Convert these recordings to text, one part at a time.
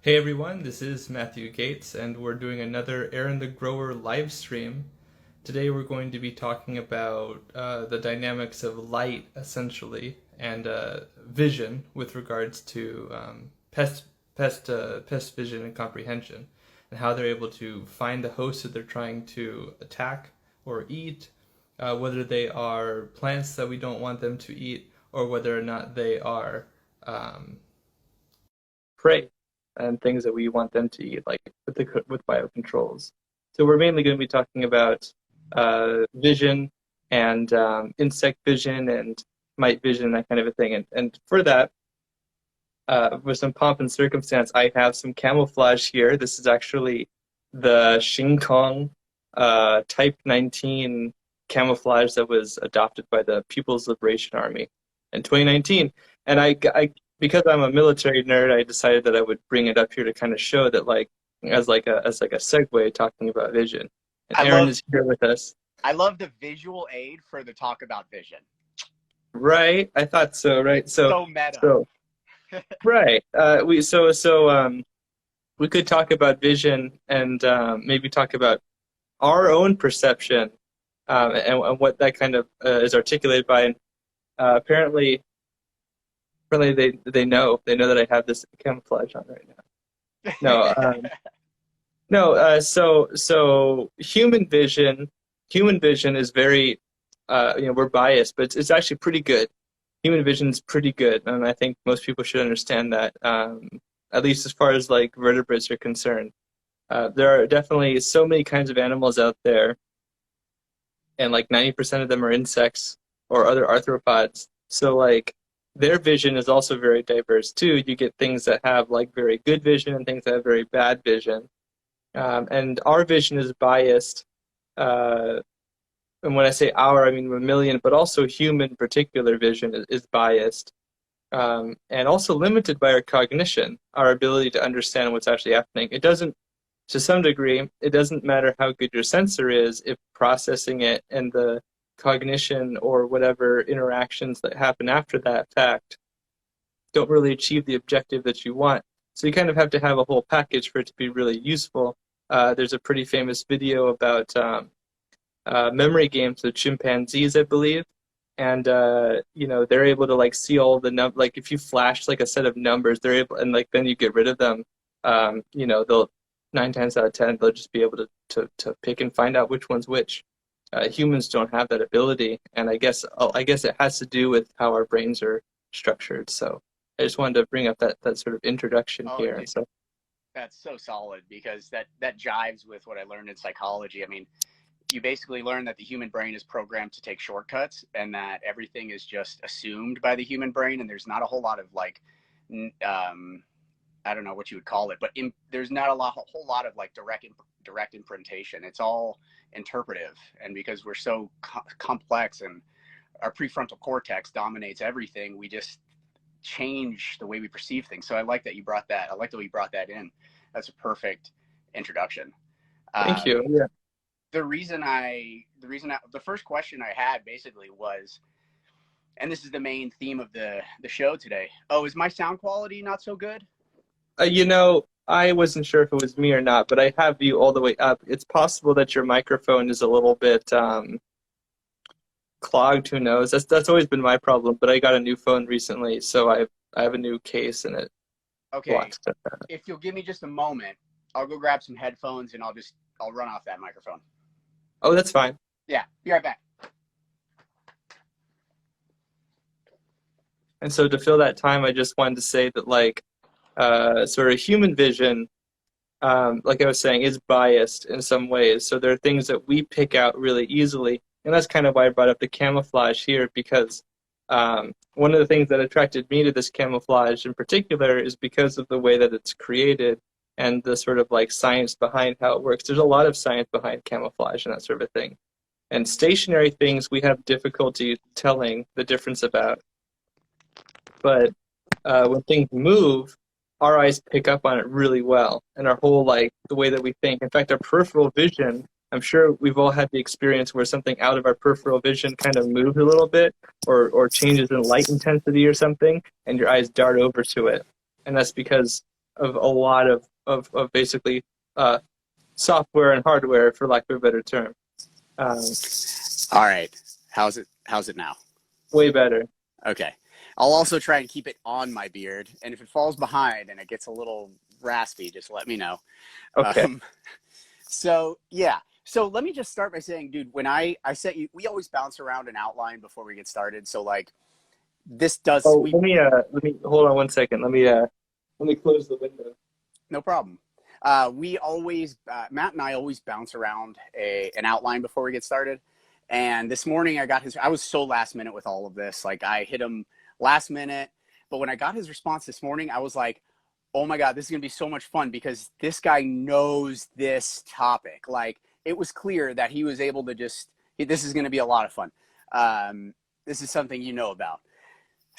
Hey everyone, this is Matthew Gates, and we're doing another Aaron the Grower live stream. Today we're going to be talking about the dynamics of light, essentially, and vision with regards to pest vision and comprehension, and how they're able to find the host that they're trying to attack or eat, whether they are plants that we don't want them to eat, or whether or not they are um, prey and things that we want them to eat, like with biocontrols. So we're mainly going to be talking about vision and insect vision and mite vision, that kind of a thing. And for that, with some pomp and circumstance, I have some camouflage here. This is actually the Xing Kong Type 19 camouflage that was adopted by the People's Liberation Army in 2019. And I because I'm a military nerd, I decided that I would bring it up here to kind of show that, like, as like a segue talking about vision. And I Aaron love is here with us. I love the visual aid for the talk about vision. Right? I thought so, right? So meta. So right. We could talk about vision and maybe talk about our own perception and what that kind of is articulated by. And apparently they know that I have this camouflage on right now. No, no. So human vision is very we're biased, but it's actually pretty good. Human vision is pretty good, and I think most people should understand that. At least as far as like vertebrates are concerned, there are definitely so many kinds of animals out there, and like 90% of them are insects or other arthropods. So like their vision is also very diverse too. You get things that have like very good vision and things that have very bad vision. And our vision is biased. And when I say our, I mean mammalian, but also human particular vision is biased. And also limited by our cognition, our ability to understand what's actually happening. It doesn't, to some degree, it doesn't matter how good your sensor is if processing it and the cognition or whatever interactions that happen after that fact don't really achieve the objective that you want. So you kind of have to have a whole package for it to be really useful. There's a pretty famous video about memory games with chimpanzees, I believe, and they're able to like see all the like if you flash like a set of numbers, they're able, and like then you get rid of them. They'll 9 times out of 10 they'll just be able to pick and find out which one's which. Humans don't have that ability, and I guess it has to do with how our brains are structured. So I just wanted to bring up that sort of introduction here. Dude, So that's so solid because that jives with what I learned in psychology. I mean, you basically learn that the human brain is programmed to take shortcuts and that everything is just assumed by the human brain, and there's not a whole lot of like I don't know what you would call it, but there's not a whole lot of like direct imprintation. It's all interpretive, and because we're so complex and our prefrontal cortex dominates everything, we just change the way we perceive things. So I like that you brought that. I like that we brought that in. That's a perfect introduction. thank you. Yeah. The first question I had basically was, and this is the main theme of the show today. Oh, is my sound quality not so good? I wasn't sure if it was me or not, but I have you all the way up. It's possible that your microphone is a little bit clogged. Who knows? That's always been my problem. But I got a new phone recently, so I have a new case, and it Okay, blocks that. if you'll give me just a moment, I'll go grab some headphones and I'll run off that microphone. Oh, that's fine. Yeah, be right back. And so to fill that time, I just wanted to say that like sort of human vision, like I was saying, is biased in some ways. So there are things that we pick out really easily. And that's kind of why I brought up the camouflage here, because one of the things that attracted me to this camouflage in particular is because of the way that it's created and the sort of like science behind how it works. There's a lot of science behind camouflage and that sort of thing. And stationary things we have difficulty telling the difference about. But when things move, our eyes pick up on it really well, and our whole like the way that we think. In fact, our peripheral vision. I'm sure we've all had the experience where something out of our peripheral vision kind of moves a little bit, or changes in light intensity or something, and your eyes dart over to it. And that's because of a lot of basically software and hardware, for lack of a better term. Um, All right. How's it now? Way better. Okay. I'll also try and keep it on my beard. And if it falls behind and it gets a little raspy, just let me know. Okay. So yeah. So let me just start by saying, dude, when I set you, we always bounce around an outline before we get started. So like this does, Oh, let me hold on one second. Let me close the window. no problem. We always, Matt and I always bounce around an outline before we get started. And this morning I was so last minute with all of this. Like I hit him last minute, but when I got his response this morning, I was like, oh my God, this is going to be so much fun because this guy knows this topic. Like it was clear that he was able to this is going to be a lot of fun. This is something you know about.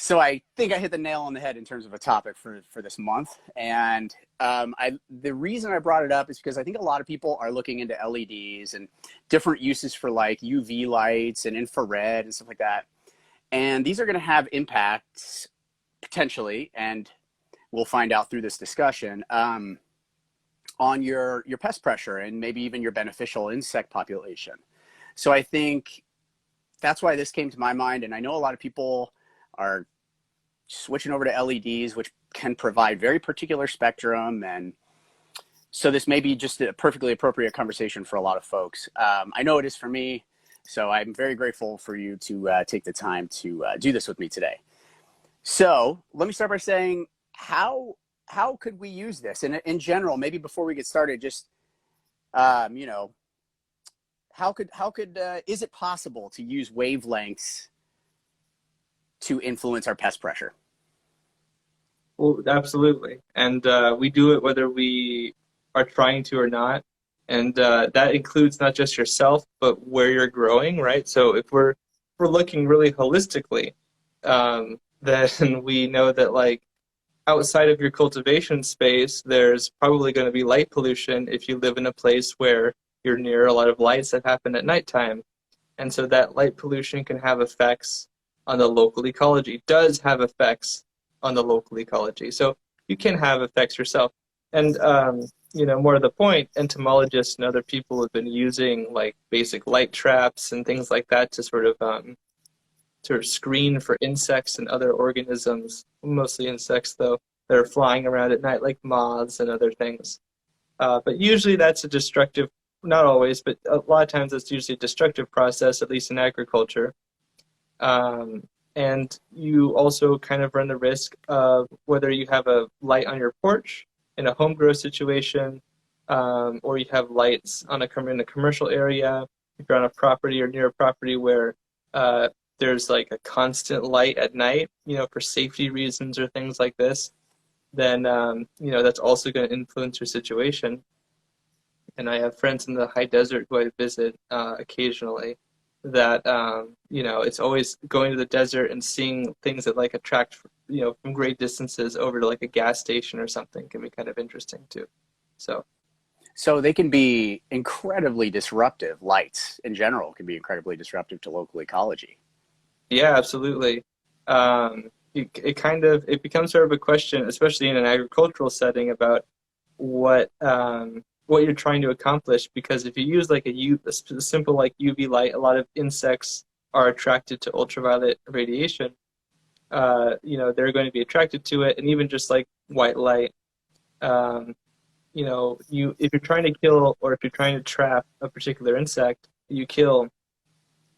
So I think I hit the nail on the head in terms of a topic for this month. And the reason I brought it up is because I think a lot of people are looking into LEDs and different uses for like UV lights and infrared and stuff like that. And these are going to have impacts potentially, and we'll find out through this discussion, on your pest pressure and maybe even your beneficial insect population. So I think that's why this came to my mind. And I know a lot of people are switching over to LEDs, which can provide very particular spectrum. And so this may be just a perfectly appropriate conversation for a lot of folks. I know it is for me. So I'm very grateful for you to take the time to do this with me today. So let me start by saying, how could we use this? And in general, maybe before we get started, just, you know, how could is it possible to use wavelengths to influence our pest pressure? Well, absolutely. And we do it whether we are trying to or not. And that includes not just yourself, but where you're growing, right? So if we're looking really holistically, then we know that like outside of your cultivation space, there's probably going to be light pollution if you live in a place where you're near a lot of lights that happen at nighttime. And so that light pollution can have effects on the local ecology, does have effects on the local ecology. So you can have effects yourself. And, you know, more to the point, entomologists and other people have been using like basic light traps and things like that to sort of screen for insects and other organisms, mostly insects though, that are flying around at night like moths and other things. But usually that's a destructive, not always, but a lot of times that's usually a destructive process, at least in agriculture. And you also kind of run the risk of whether you have a light on your porch in a home grow situation, or you have lights in a commercial area, if you're on a property or near a property where there's like a constant light at night, you know, for safety reasons or things like this, then, you know, that's also going to influence your situation. And I have friends in the high desert who I visit occasionally that, you know, it's always going to the desert and seeing things that like attract, you know, from great distances over to like a gas station or something can be kind of interesting too. So they can be incredibly disruptive. Lights in general can be incredibly disruptive to local ecology. Yeah, absolutely. It becomes sort of a question, especially in an agricultural setting, about what you're trying to accomplish. Because if you use like a simple like UV light, a lot of insects are attracted to ultraviolet radiation. You know, they're going to be attracted to it, and even just like white light. You know, if you're trying to kill or if you're trying to trap a particular insect, you kill,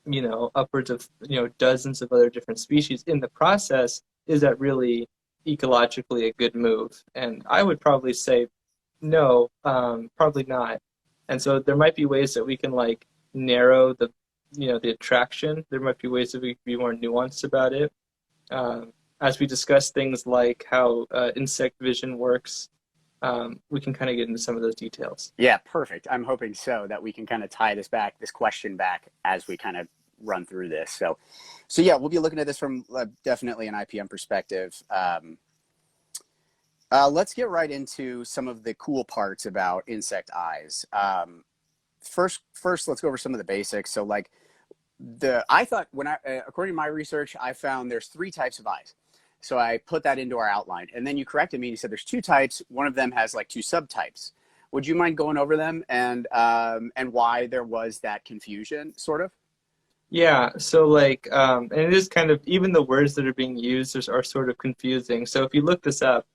you know, upwards of, you know, dozens of other different species in the process. Is that really ecologically a good move? And I would probably say no, probably not. And so there might be ways that we can like narrow the, you know, the attraction. There might be ways that we can be more nuanced about it. As we discuss things like how insect vision works, we can kind of get into some of those details. Yeah, perfect. I'm hoping so, that we can kind of tie this question back as we kind of run through this. So yeah, we'll be looking at this from definitely an IPM perspective. Let's get right into some of the cool parts about insect eyes. First, let's go over some of the basics. So like according to my research, I found there's 3 types of eyes. So I put that into our outline, and then you corrected me and you said there's two types. One of them has like two subtypes. Would you mind going over them and why there was that confusion, sort of? Yeah, so like, and it is kind of, even the words that are being used are sort of confusing. So if you look this up,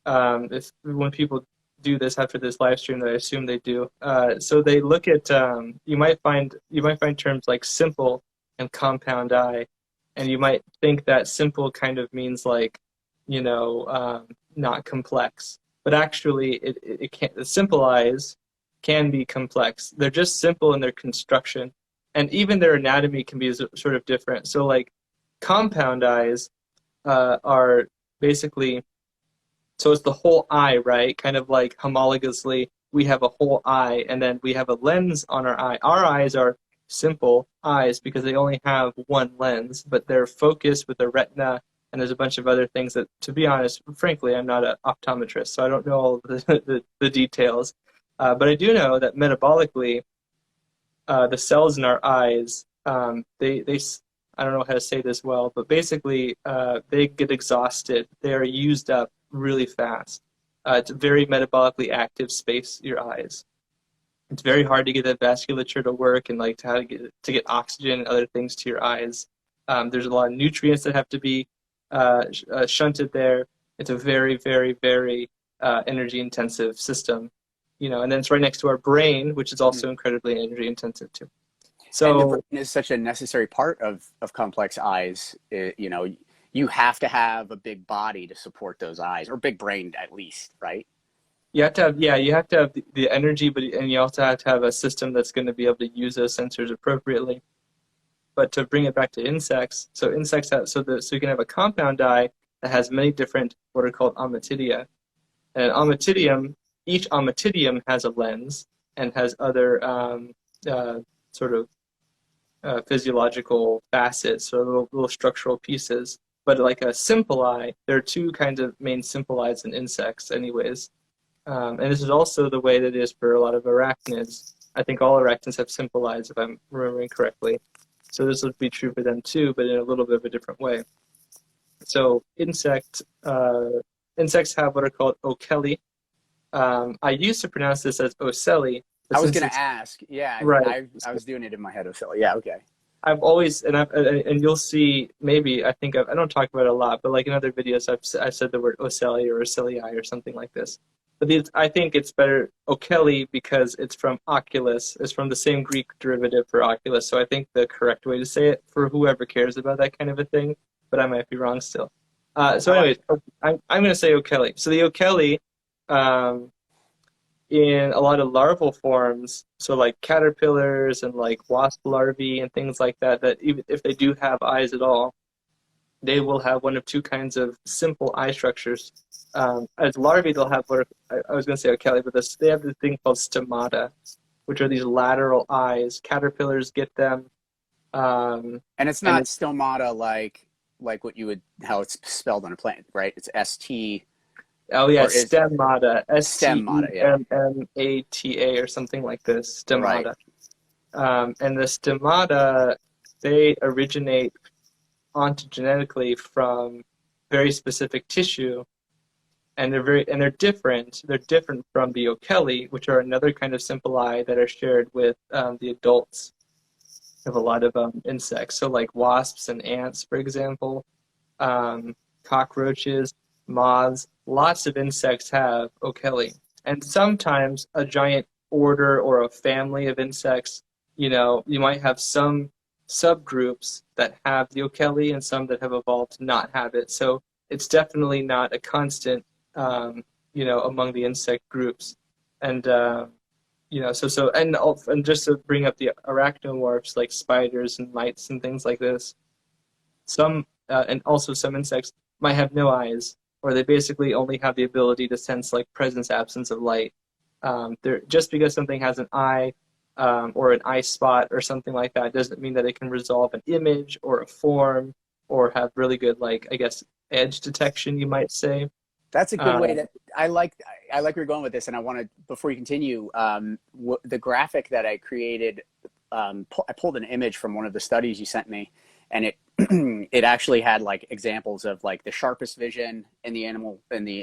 if when people do this after this live stream, that I assume they do, so they look at, you might find terms like simple and compound eye, and you might think that simple kind of means like, not complex, but actually it can't. The simple eyes can be complex. They're just simple in their construction, and even their anatomy can be sort of different. So like compound eyes are basically, so it's the whole eye, right? Kind of like homologously, we have a whole eye, and then we have a lens on our eye. Our eyes are simple eyes because they only have one lens, but they're focused with the retina, and there's a bunch of other things that, to be honest, frankly, I'm not an optometrist, so I don't know all the details. But I do know that metabolically, the cells in our eyes, they I don't know how to say this well, but basically they get exhausted. They are used up really fast. It's a very metabolically active space, your eyes. It's very hard to get that vasculature to work and like to get oxygen and other things to your eyes. There's a lot of nutrients that have to be shunted there. It's a very, very, very energy intensive system, and then it's right next to our brain, which is also incredibly energy intensive too. And the So brain is such a necessary part of complex eyes. You have to have a big body to support those eyes, or big brain at least, right? you have to have the energy, and you also have to have a system that's going to be able to use those sensors appropriately. But to bring it back to insects, so insects have, so you can have a compound eye that has many different what are called ommatidia. And each ommatidium has a lens and has other sort of physiological facets, so little structural pieces. But like a simple eye, there are two kinds of main simple eyes in insects, anyways. And this is also the way that it is for a lot of arachnids. I think all arachnids have simple eyes, if I'm remembering correctly. So this would be true for them too, but in a little bit of a different way. So insects have what are called Okelly. I used to pronounce this as Ocelli. I was going to ask. Yeah, right. I was doing it in my head. So yeah, okay. I've always, and you'll see, maybe, I think I don't talk about it a lot, but like in other videos, I've said the word Ocelli or Ocelii or something like this. But I think it's better Okelly because it's from oculus. It's from the same Greek derivative for oculus. So I think the correct way to say it for whoever cares about that kind of a thing, but I might be wrong still. So anyways, I'm going to say Okelly. So the Okelly, in a lot of larval forms, so like caterpillars and like wasp larvae and things like that, that even if they do have eyes at all, they will have one of two kinds of simple eye structures. As larvae, they'll have what I was going to say Okelly, but they have this thing called stomata, which are these lateral eyes. Caterpillars get them. And it's not stomata like what you would, how it's spelled on a plant, right? It's ST. Oh yeah, stemmata, Stemmata, yeah. Stemmata or something like this. Stemmata. Right. And the stemmata, they originate ontogenetically from very specific tissue, and they're different. They're different from the Okelly, which are another kind of simple eye that are shared with the adults of a lot of insects. So like wasps and ants, for example, cockroaches, moths, lots of insects have Okelly. And sometimes a giant order or a family of insects, you might have some subgroups that have the Okelly and some that have evolved to not have it. So it's definitely not a constant, among the insect groups. And, and just to bring up the arachnomorphs like spiders and mites and things like this, and also some insects might have no eyes, or they basically only have the ability to sense like presence, absence of light. Just because something has an eye or an eye spot or something like that doesn't mean that it can resolve an image or a form or have really good, like, I guess, edge detection, you might say. That's a good way to. I like where you're going with this, and I want to, before you continue, the graphic that I created. I pulled an image from one of the studies you sent me, and it actually had like examples of like the sharpest vision in the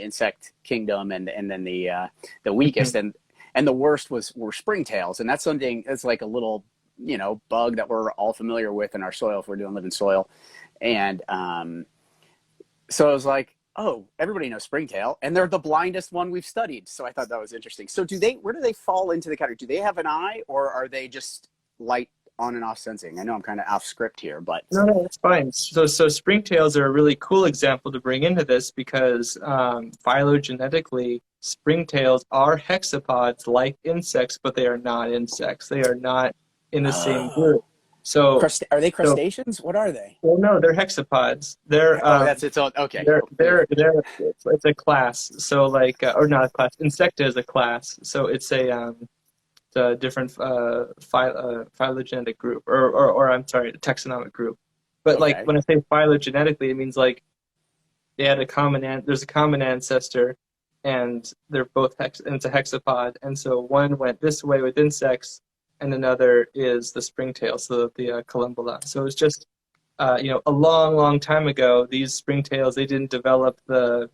insect kingdom, and then the weakest, and the worst were springtails, and that's something that's like a little, you know, bug that we're all familiar with in our soil if we're doing living soil. And so I was like, oh, everybody knows springtail, and they're the blindest one we've studied. So I thought that was interesting. So where do they fall into the category? Do they have an eye, or are they just light on and off sensing? I know I'm kind of off script here, but No, that's fine. So springtails are a really cool example to bring into this because phylogenetically, springtails are hexapods like insects, but they are not insects. They are not in the same oh, group. So, are they so crustaceans? What are they? well, no, they're hexapods. Oh, that's its own. Okay, It's a class. So like or not a class. Insecta is a class. So it's a different phylogenetic group, or I'm sorry, taxonomic group. But like okay, when I say phylogenetically, it means like they had there's a common ancestor, and they're both and it's a hexapod, and so one went this way with insects, and another is the springtail, so the columbella. So it's just a long, long time ago, these springtails,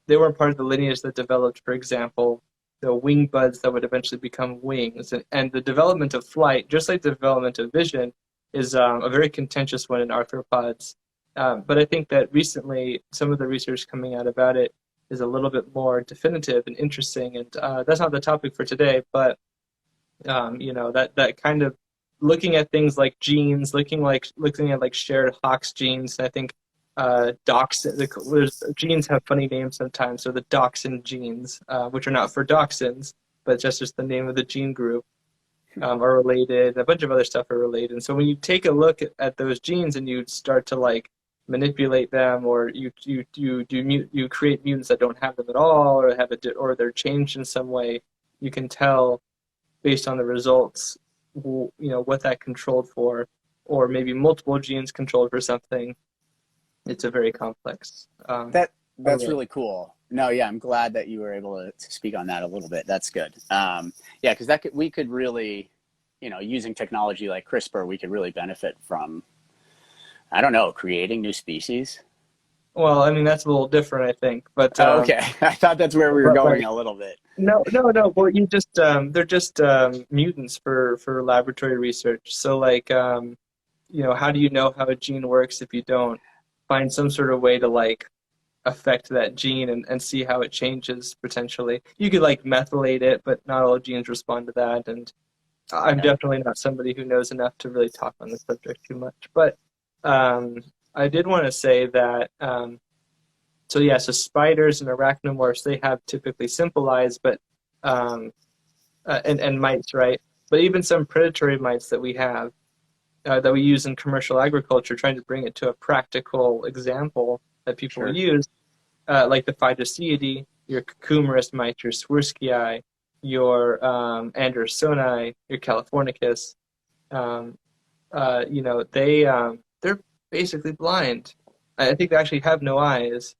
they weren't part of the lineage that developed, for example, the wing buds that would eventually become wings. And the development of flight, just like the development of vision, is a very contentious one in arthropods. But I think that recently, some of the research coming out about it is a little bit more definitive and interesting. And that's not the topic for today, but that kind of looking at things like genes, looking at like shared Hox genes. I think genes have funny names sometimes. So the dachshund genes, which are not for dachshunds, but just the name of the gene group, are related. A bunch of other stuff are related. And so when you take a look at those genes and you start to like manipulate them, or you create mutants that don't have them at all, or or they're changed in some way, you can tell based on the results, what that controlled for, or maybe multiple genes controlled for something. It's a very complex. that's really cool. No, yeah, I'm glad that you were able to speak on that a little bit. That's good. Yeah, because we could really, you know, using technology like CRISPR, we could really benefit from, I don't know, creating new species. Well, I mean that's a little different, I think, but Oh, okay, I thought that's where we were like going a little bit. no, no, no. Well, they're just mutants for laboratory research. So like how do you know how a gene works if you don't find some sort of way to like affect that gene and see how it changes potentially? You could like methylate it, but not all genes respond to that. And I'm Okay, definitely not somebody who knows enough to really talk on the subject too much. But I did want to say that so spiders and arachnomorphs, they have typically symbolize, but and mites, right? But even some predatory mites that we have that we use in commercial agriculture, trying to bring it to a practical example that people will sure. use, like the Phytosciidae, your cucumerus mite, your Swirsky, your Andersoni, your Californicus. Um, they're basically blind. I think they actually have no eyes,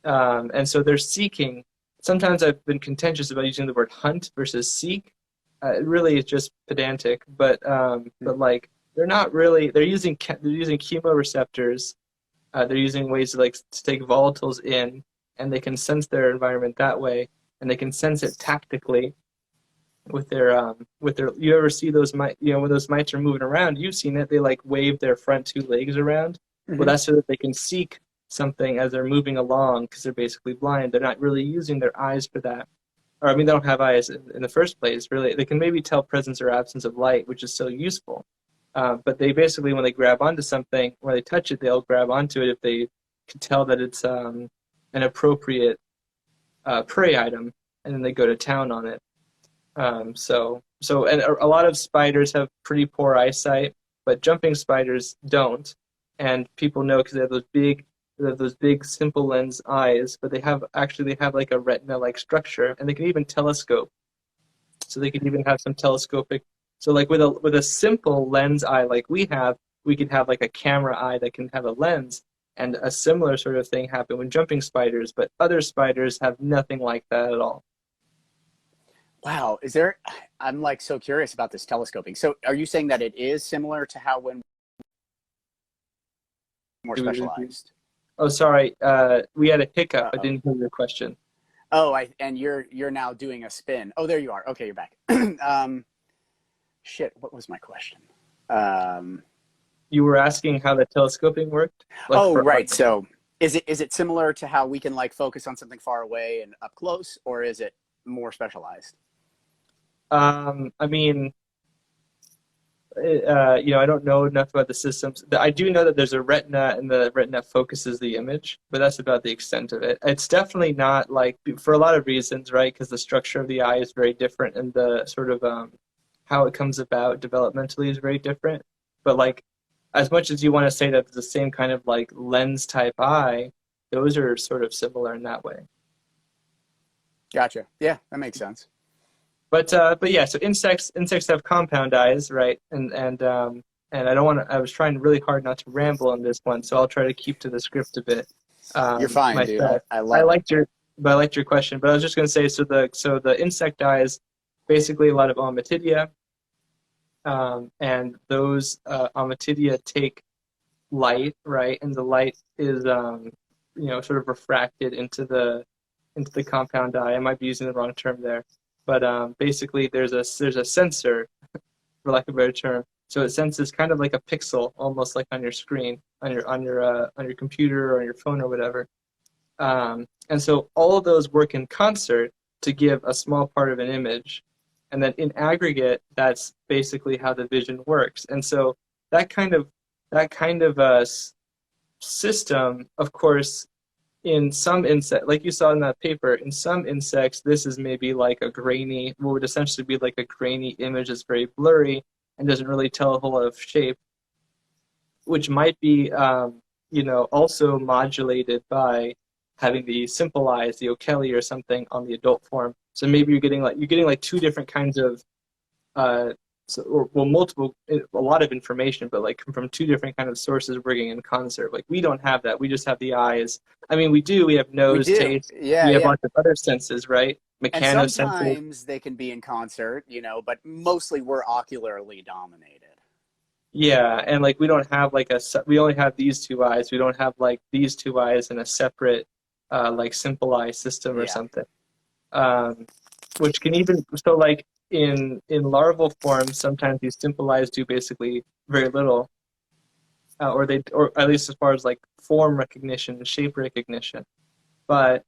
and so they're seeking. Sometimes I've been contentious about using the word hunt versus seek. It really is just pedantic, but like they're using chemoreceptors. They're using ways to take volatiles in, and they can sense their environment that way, and they can sense it tactically with their. You ever see those mice? When those mites are moving around, you've seen it. They like wave their front two legs around. Well, Hmm. that's so that they can seek something as they're moving along because they're basically blind. They're not really using their eyes for that. Or I mean, they don't have eyes in the first place. Really, they can maybe tell presence or absence of light, which is still useful. But they basically, when they grab onto something, when they touch it, they'll grab onto it if they can tell that it's an appropriate prey item, and then they go to town on it. And a lot of spiders have pretty poor eyesight, but jumping spiders don't. And people know because they have those big simple lens eyes, but they have like a retina-like structure, and they can even telescope. So they can even have some telescopic. So like with a simple lens eye like we could have like a camera eye that can have a lens, and a similar sort of thing happen when jumping spiders, but other spiders have nothing like that at all. Wow, I'm like so curious about this telescoping. So are you saying that it is similar to how when more Do we agree? specialized? Oh, sorry. We had a hiccup. I Uh-oh. didn't hear your question. Oh, and you're now doing a spin. Oh, there you are. Okay, you're back. um, shit, what was my question? Um, You were asking how the telescoping worked, like oh, for art. right. So is it similar to how we can like focus on something far away and up close, or is it more specialized? I mean, I don't know enough about the systems. I do know that there's a retina, and the retina focuses the image, but that's about the extent of it. It's definitely not like for a lot of reasons, right? Because the structure of the eye is very different, and the sort of how it comes about developmentally is very different. But like, as much as you want to say that it's the same kind of like lens type eye, those are sort of similar in that way. Gotcha. Yeah, that makes sense. But yeah, so insects have compound eyes, right? And I don't want to. I was trying really hard not to ramble on this one, so I'll try to keep to the script a bit You're fine, dude. I, myself. I I love it. liked your but I liked your question, but I was just going to say so the insect eyes, basically a lot of ommatidia, and those ommatidia take light, right? And the light is sort of refracted into the compound eye. I might be using the wrong term there, but basically there's a sensor, for lack of a better term. So it senses kind of like a pixel, almost like on your screen, on your computer or on your phone or whatever. And so all of those work in concert to give a small part of an image, and then in aggregate, that's basically how the vision works. And so that kind of system, of course, in some insect, like you saw in that paper, in some insects, this is maybe like a grainy, what would essentially be like a grainy image that's very blurry and doesn't really tell a whole lot of shape, which might be, also modulated by having the symbolize, the Okelly or something on the adult form. So maybe you're getting like two different kinds of uh, multiple, a lot of information, but like from two different kind of sources working in concert. Like we don't have that. We just have the eyes. I mean, we do. We have We nose, do. taste. Yeah, We have yeah. lots of other senses, right? And Mechanosenses. sometimes they can be in concert, but mostly we're ocularly dominated. Yeah, and like we don't have like we only have these two eyes. We don't have like these two eyes in a separate like simple eye system or Yeah, something. Um, which can even so like in larval forms, sometimes these simple eyes do basically very little, or at least as far as like form recognition and shape recognition. But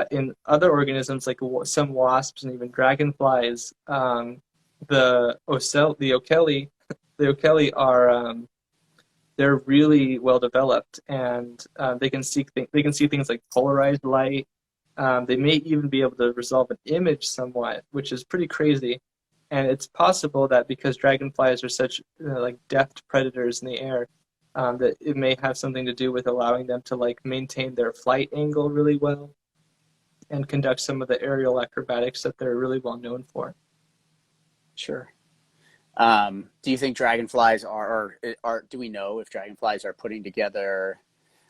in other organisms, like some wasps and even dragonflies, the Okelly, are they're really well developed, and they can see things like polarized light. They may even be able to resolve an image somewhat, which is pretty crazy. And it's possible that because dragonflies are such like deft predators in the air, that it may have something to do with allowing them to like maintain their flight angle really well and conduct some of the aerial acrobatics that they're really well known for. sure. Do you think dragonflies or do we know if dragonflies are putting together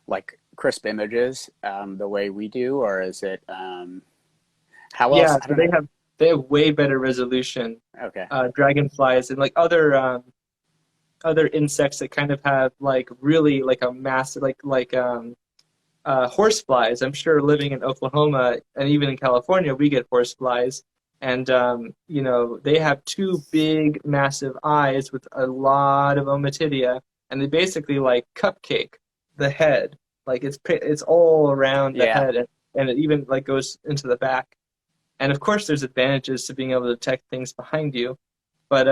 like crisp images the way we do, or is it how else? Yeah, I so don't know. they have way better resolution. Okay. Dragonflies and like other insects that kind of have like really like a massive horseflies. I'm sure living in Oklahoma and even in California, we get horseflies, and they have two big, massive eyes with a lot of ommatidia, and they basically like cupcake the head, like it's all around the Yeah. head, and it even like goes into the back. And of course, there's advantages to being able to detect things behind you, but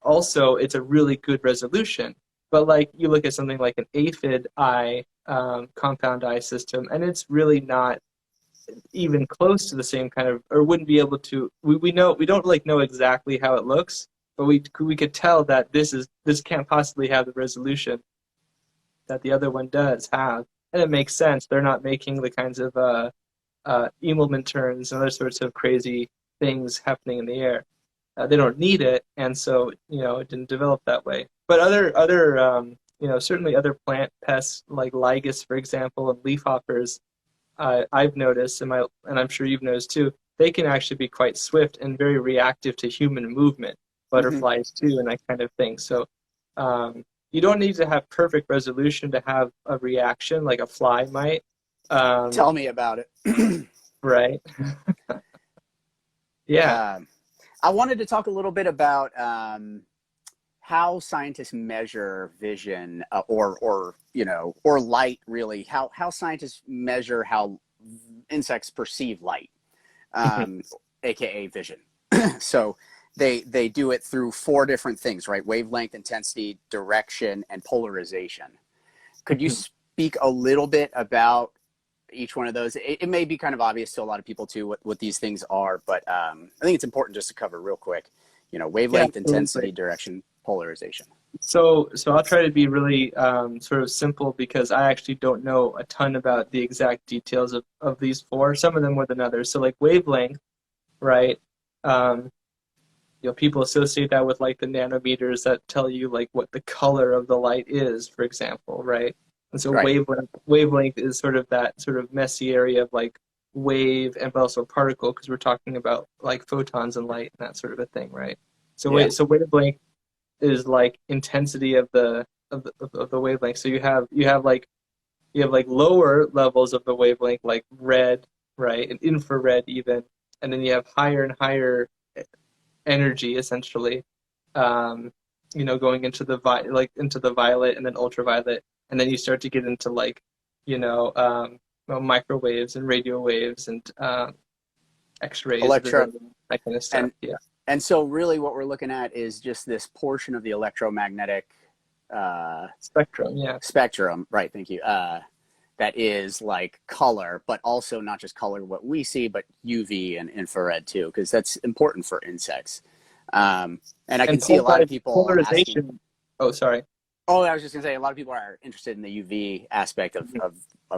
also it's a really good resolution. But like you look at something like an aphid eye, compound eye system, and it's really not even close to the same kind of, or wouldn't be able to. We know we don't like know exactly how it looks, but we could tell that this can't possibly have the resolution that the other one does have, and it makes sense. They're not making the kinds of Emelman turns and other sorts of crazy things happening in the air. They don't need it, and so it didn't develop that way. But other certainly other plant pests like ligus, for example, and leafhoppers, I've noticed, and I'm sure you've noticed too, they can actually be quite swift and very reactive to human movement. Hmm. Butterflies too, and that kind of thing. So, you don't need to have perfect resolution to have a reaction like a fly might. Tell me about it. Right? Yeah. I wanted to talk a little bit about how scientists measure vision, or light, really. How scientists measure how insects perceive light, aka vision. So they do it through 4 different things, right? Wavelength, intensity, direction, and polarization. Could you speak a little bit about each one of those? It may be kind of obvious to a lot of people too what these things are, but I think it's important just to cover real quick. Wavelength, intensity, direction, polarization. So I'll try to be really sort of simple, because I actually don't know a ton about the exact details of these 4, some of them more than others. So like wavelength, right? People associate that with like the nanometers that tell you like what the color of the light is, for example, right? And so Right. wavelength is sort of that sort of messy area of like wave and also particle, because we're talking about like photons and light and that sort of a thing, right? So Yeah. so wavelength is like intensity of the wavelength. So you have like lower levels of the wavelength, like red, right, and infrared even, and then you have higher and higher energy essentially, going into into the violet and then ultraviolet, and then you start to get into like microwaves and radio waves and X-rays, Electro that kind of stuff. and Yeah. and so really what we're looking at is just this portion of the electromagnetic Spectrum. Yeah. spectrum, right? Thank you. That is like color, but also not just color what we see, but UV and infrared too, because that's important for insects. And I can see a lot of people asking. Polarization. Oh, sorry. Oh, I was just gonna say a lot of people are interested in the UV aspect of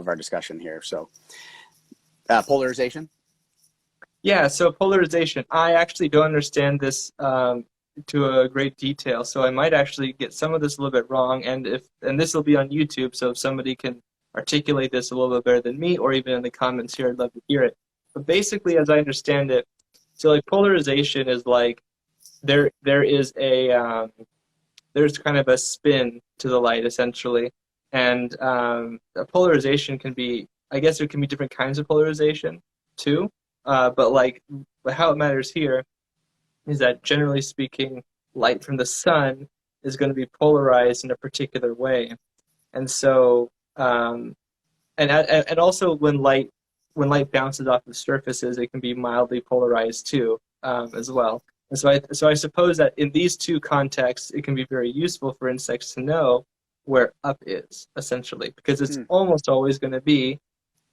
our discussion here. So polarization. Yeah, so polarization. I actually don't understand this to a great detail, so I might actually get some of this a little bit wrong. And this will be on YouTube, so if somebody can articulate this a little bit better than me, or even in the comments here, I'd love to hear it. But basically, as I understand it, so like polarization is like there is there's kind of a spin to the light essentially, and a polarization can be, I guess there can be different kinds of polarization too. But how it matters here is that generally speaking, light from the sun is going to be polarized in a particular way, and so and also when light bounces off of surfaces, it can be mildly polarized too, as well. And so I suppose that in these 2 contexts, it can be very useful for insects to know where up is essentially, because it's almost always going to be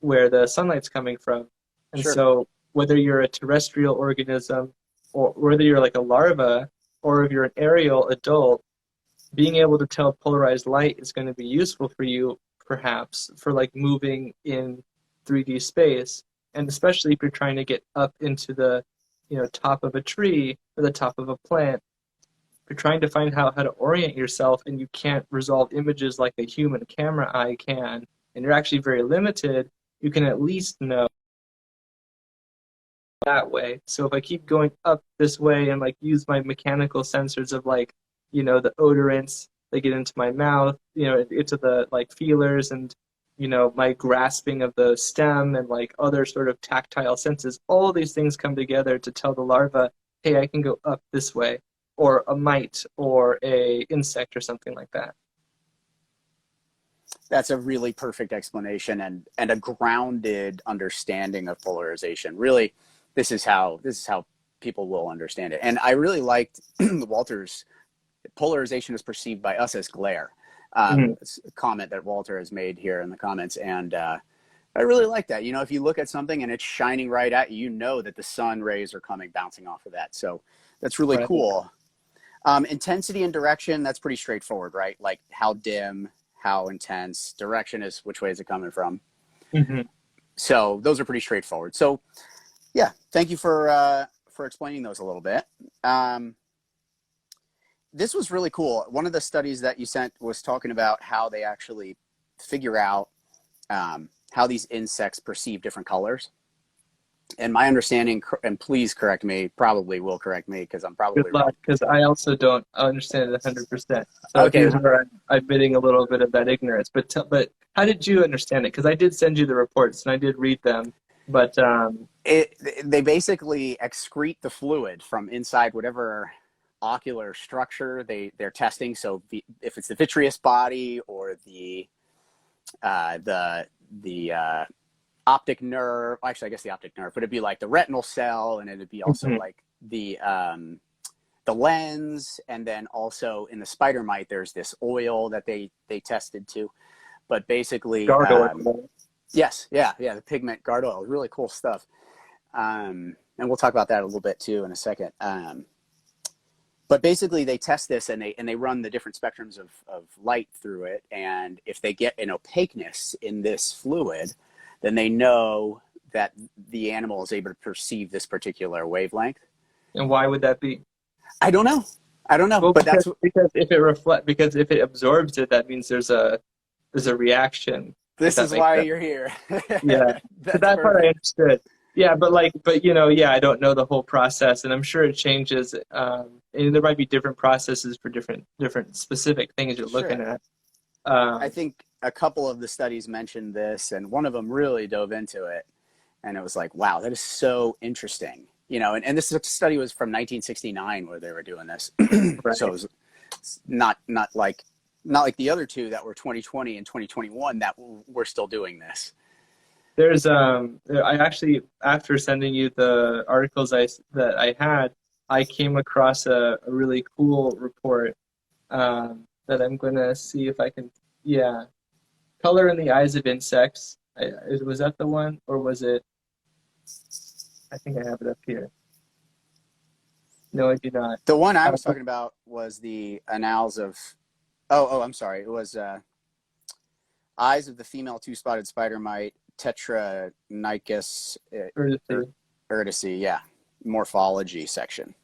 where the sunlight's coming from. And Sure. so whether you're a terrestrial organism, or whether you're like a larva, or if you're an aerial adult, being able to tell polarized light is going to be useful for you, perhaps, for like moving in 3D space. And especially if you're trying to get up into the top of a tree or the top of a plant. If you're trying to find how to orient yourself and you can't resolve images like a human camera eye can, and you're actually very limited, you can at least know that way. So if I keep going up this way and like use my mechanical sensors of like, the odorants, they get into my mouth, into the like feelers, and my grasping of the stem and like other sort of tactile senses, all these things come together to tell the larva, hey, I can go up this way, or a mite or a insect or something like that. That's a really perfect explanation and a grounded understanding of polarization. Really, this is how people will understand it. And I really liked Walter's polarization is perceived by us as glare. It's a comment that Walter has made here in the comments, and I really like that. If you look at something and it's shining right at you, you know that the sun rays are coming bouncing off of that. So that's really cool. Intensity and direction, that's pretty straightforward, right? Like how dim, how intense. Direction is which way is it coming from. So those are pretty straightforward. So yeah, thank you for explaining those a little bit. This was really cool. One of the studies that you sent was talking about how they actually figure out how these insects perceive different colors. And my understanding, and please correct me, probably will correct me because I'm Good probably wrong. luck, because I also don't understand it 100%. So Okay. here's where I'm admitting a little bit of that ignorance. But how did you understand it? Because I did send you the reports and I did read them. But They basically excrete the fluid from inside whatever ocular structure they're testing. So if it's the vitreous body or the optic nerve, actually I guess the optic nerve, but it'd be like the retinal cell, and it'd be also Mhm. like the lens, and then also in the spider mite there's this oil that they tested too. But basically, Gargoyle. yes, the pigment guard oil, really cool stuff. And we'll talk about that a little bit too in a second. But basically they test this, and they run the different spectrums of light through it. And if they get an opaqueness in this fluid, then they know that the animal is able to perceive this particular wavelength. And why would that be? I don't know. Well, But that's because if it absorbs it, that means there's a reaction. If this that is makes why sense. you're here. Yeah. So That's that part I perfect. understood. Yeah, but yeah, I don't know the whole process, and I'm sure it changes. And there might be different processes for different specific things you're looking Sure. at. I Um, think a couple of the studies mentioned this, and one of them really dove into it. And it was like, wow, that is so interesting. And this study was from 1969 where they were doing this. So it right. was not like the other two that were 2020 and 2021 that we're still doing this. I actually, after sending you the articles that I had, I came across a really cool report that I'm gonna see if I can. Yeah, color in the eyes of insects. Was that the one, or was it? I think I have it up here. No, I do not. The one I Uh, was talking about was the annals of, oh, I'm sorry. It was eyes of the female two-spotted spider mite, Tetranicus Courtesy. urticae. Yeah, morphology section.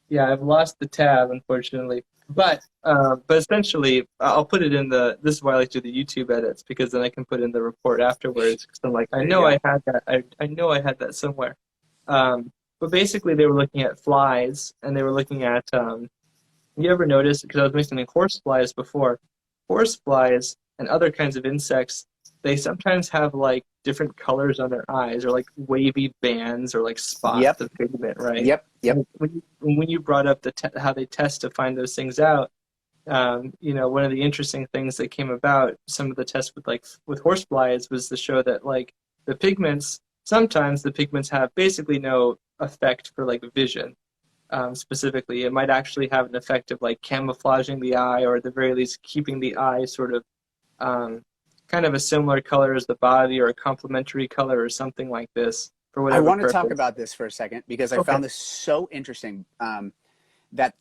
Yeah, I've lost the tab, unfortunately. But essentially, I'll put it in the. This is why I like to do the YouTube edits, because then I can put in the report afterwards. Because I'm like, I There you know go. I had that. I know I had that somewhere. But basically, they were looking at flies, and they were looking at. You ever notice? Because I was mentioning horse flies before. Horse flies and other kinds of insects, they sometimes have like different colors on their eyes, or like wavy bands, or like spots Yep. of pigment, right? Yep. When you brought up how they test to find those things out, one of the interesting things that came about some of the tests with horseflies was to show that like sometimes the pigments have basically no effect for like vision. Specifically, it might actually have an effect of like camouflaging the eye, or at the very least keeping the eye sort of um, kind of a similar color as the body, or a complementary color, or something like this for I whatever want to talk purpose. about this for a second because I Okay. found this so interesting. That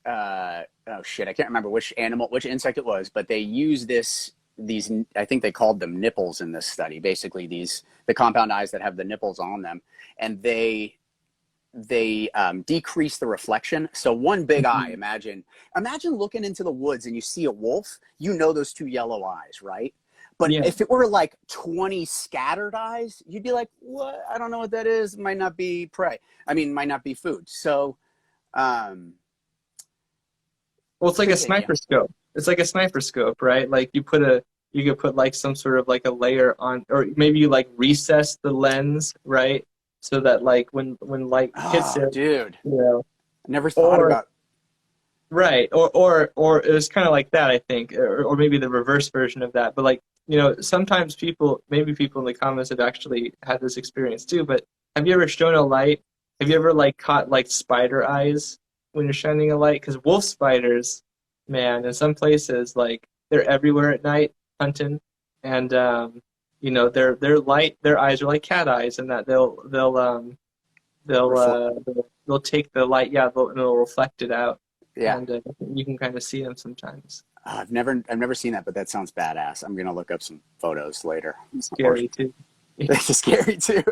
oh shit, I can't remember which insect it was, but they used these, I think they called them nipples in this study. Basically, the compound eyes that have the nipples on them, and they decrease the reflection. So one big eye. Mhm. Imagine looking into the woods and you see a wolf. Those two yellow eyes, right? But Yeah. if it were like 20 scattered eyes, you'd be like, what? I don't know what that is. Might not be prey. Might not be food. So, um, Well, it's like a continue. sniper scope. It's like a sniper scope, right? Like you could put like some sort of like a layer on, or maybe you like recess the lens, right? So that like when light hits Oh, it, dude, you know, I never thought or about. right, or it was kind of like that, I think, or maybe the reverse version of that. But like, sometimes maybe people in the comments have actually had this experience too. But have you ever shown a light? Have you ever like caught like spider eyes when you're shining a light? Because wolf spiders, man, in some places like they're everywhere at night hunting, and their eyes are like cat eyes, and that Reflect. they'll take the light, yeah, and they'll reflect it out, Yeah, and you can kind of see them sometimes. I've never seen that, but that sounds badass. I'm gonna look up some photos later. It's Or scary too. it's scary too,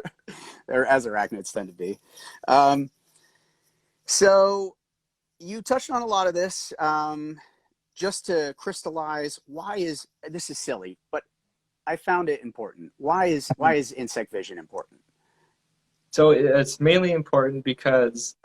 or as arachnids tend to be. Um, so you touched on a lot of this. Just to crystallize, why is this is silly, but I found it important. Why is insect vision important? So it's mainly important because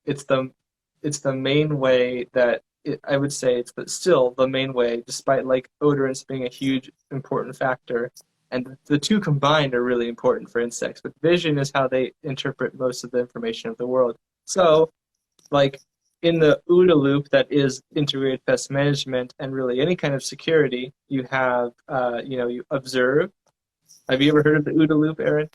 it's the main way that I would say still the main way, despite like odorants being a huge important factor. And the two combined are really important for insects. But vision is how they interpret most of the information of the world. So, like in the OODA loop that is integrated pest management and really any kind of security, you have, you observe. Have you ever heard of the OODA loop, Aaron?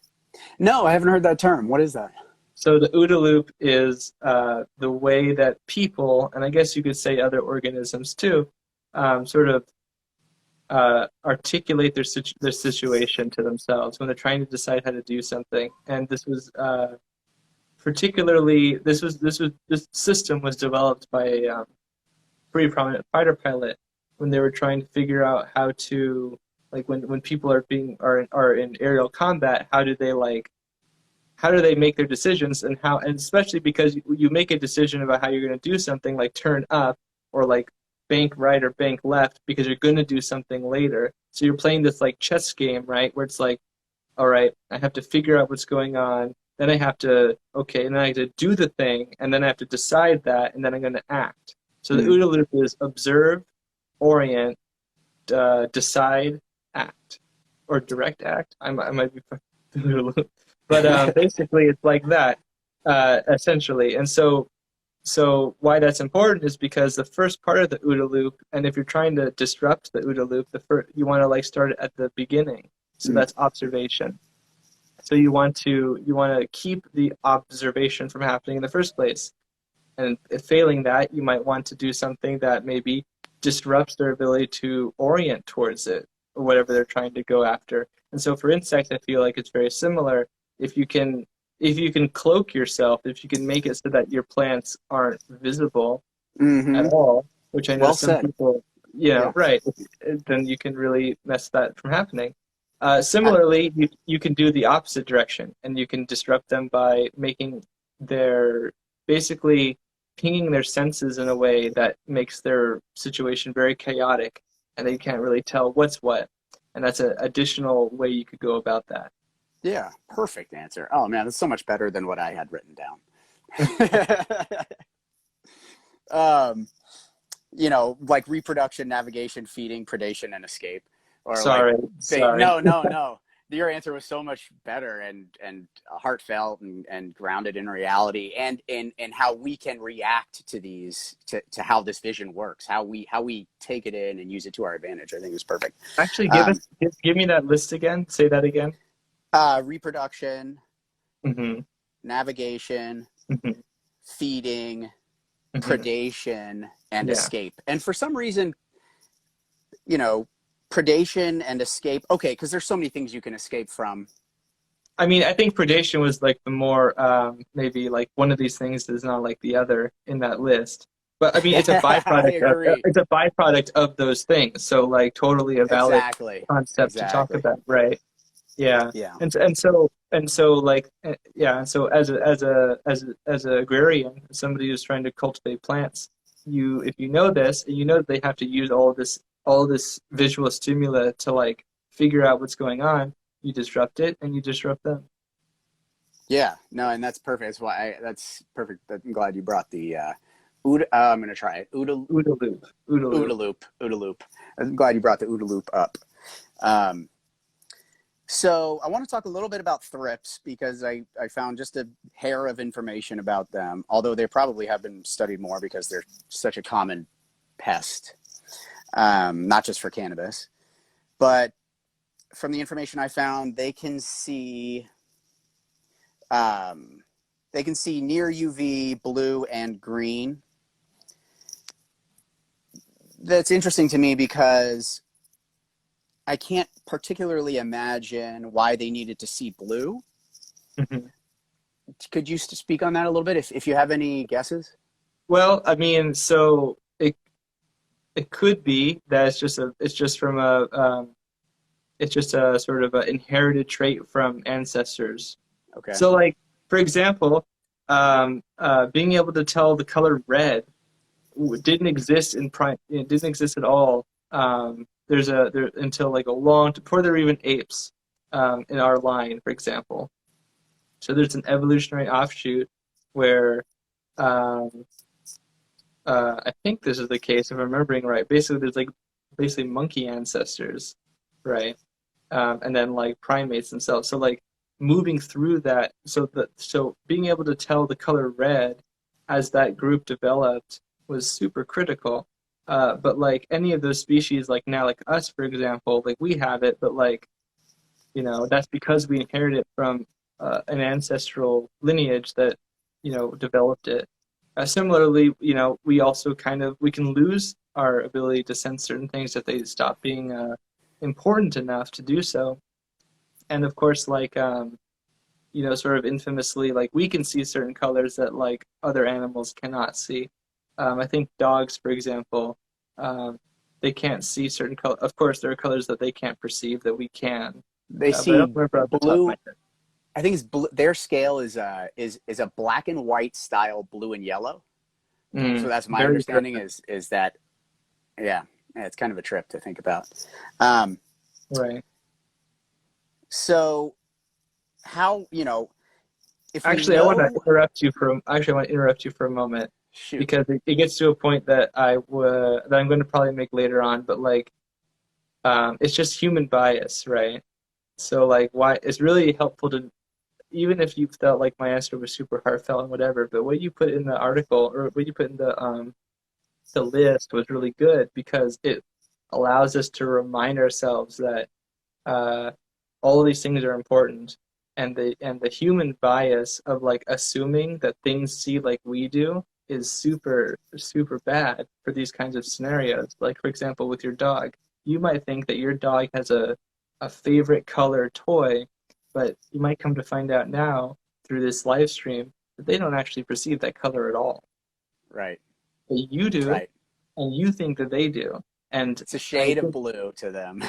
No, I haven't heard that term. What is that? So the OODA loop is the way that people, and I guess you could say other organisms too, sort of articulate their situation to themselves when they're trying to decide how to do something. And this was particularly this system was developed by a pretty prominent fighter pilot when they were trying to figure out how to, like, when people are in aerial combat, how do they make their decisions, and especially because you make a decision about how you're going to do something, like turn up or like bank right or bank left, because you're going to do something later. So you're playing this like chess game, right? Where it's like, all right, I have to figure out what's going on. Then I have to, okay, and then I have to do the thing, and then I have to decide that, and then I'm going to act. So the OODA loop is observe, orient, decide, act, or direct act. I might be OODA loop. But basically, it's like that, essentially. And so why that's important is because the first part of the OODA loop, and if you're trying to disrupt the OODA loop, you want to like start it at the beginning. So that's observation. So you want to keep the observation from happening in the first place. And if failing that, you might want to do something that maybe disrupts their ability to orient towards it, or whatever they're trying to go after. And so for insects, I feel like it's very similar. If you can cloak yourself, if you can make it so that your plants aren't visible at all, which I know some people, right, then you can really mess that from happening. Similarly, you can do the opposite direction, and you can disrupt them by making basically pinging their senses in a way that makes their situation very chaotic, and they can't really tell what's what. And that's an additional way you could go about that. Yeah, perfect answer. Oh man, that's so much better than what I had written down. Like reproduction, navigation, feeding, predation, and escape. Or sorry. No. Your answer was so much better and heartfelt and grounded in reality and how we can react to these to how this vision works, how we take it in and use it to our advantage. I think it's perfect. Actually, give me that list again. Say that again. Reproduction, navigation, feeding, predation, and escape. And for some reason, predation and escape. Okay, because there's so many things you can escape from. I mean, I think predation was like the more maybe like one of these things is not like the other in that list. But I mean, it's a byproduct. It's a byproduct of those things. So like totally a valid concept to talk about, right? Yeah. And so as a agrarian, somebody who's trying to cultivate plants, if you know this, and you know that they have to use all this visual stimuli to like figure out what's going on, you disrupt it and you disrupt them. Yeah, no, and that's perfect. That's perfect. I'm glad you brought the OODA. I'm gonna try it. OODA loop. I'm glad you brought the OODA loop up. So I want to talk a little bit about thrips because I found just a hair of information about them, although they probably have been studied more because they're such a common pest, not just for cannabis. But from the information I found, they can see near UV, blue, and green. That's interesting to me because I can't particularly imagine why they needed to see blue. Could you speak on that a little bit, if you have any guesses? Well, I mean, so it could be that it's just a sort of an inherited trait from ancestors. Okay. So, like for example, being able to tell the color red didn't exist it didn't exist at all. Until like before there were even apes in our line, for example. So there's an evolutionary offshoot where um, I think this is the case if I'm remembering right. Basically, there's like basically monkey ancestors, right? And then like primates themselves. So like moving through that, so being able to tell the color red as that group developed was super critical. But like any of those species, like now, like us, for example, like we have it, but like that's because we inherited it from an ancestral lineage that developed it. Similarly, we also we can lose our ability to sense certain things if they stop being important enough to do so. And of course, like sort of infamously, like we can see certain colors that like other animals cannot see. I think dogs, for example, they can't see certain colors. Of course, there are colors that they can't perceive that we can. They But I see don't remember off the top of my blue. head. I think it's blue. Their scale is a black and white style blue and yellow. So that's my Very understanding different. is that, yeah, it's kind of a trip to think about. Um, Right. so how, if we Actually, I want to know, interrupt you for actually I want to interrupt you for a moment shoot, because it gets to a point that that I'm going to probably make later on, but like it's just human bias, right? So like why it's really helpful to even if you felt like my answer was super heartfelt and whatever, but what you put in the article or what you put in the list was really good because it allows us to remind ourselves that uh, all of these things are important, and the human bias of like assuming that things see like we do is super super bad for these kinds of scenarios. Like for example, with your dog, you might think that your dog has a favorite color toy, but you might come to find out now through this live stream that they don't actually perceive that color at all. right, But you do, right. and you think that they do. And It's a I shade of think blue to them.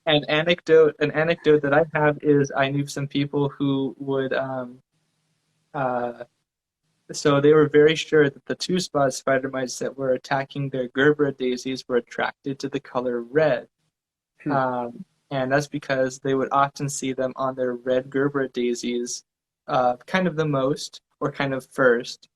an anecdote that I have is I knew some people who would uh so they were very sure that the two-spot spider mites that were attacking their Gerbera daisies were attracted to the color red. Hmm. And that's because they would often see them on their red Gerbera daisies, kind of the most or kind of first.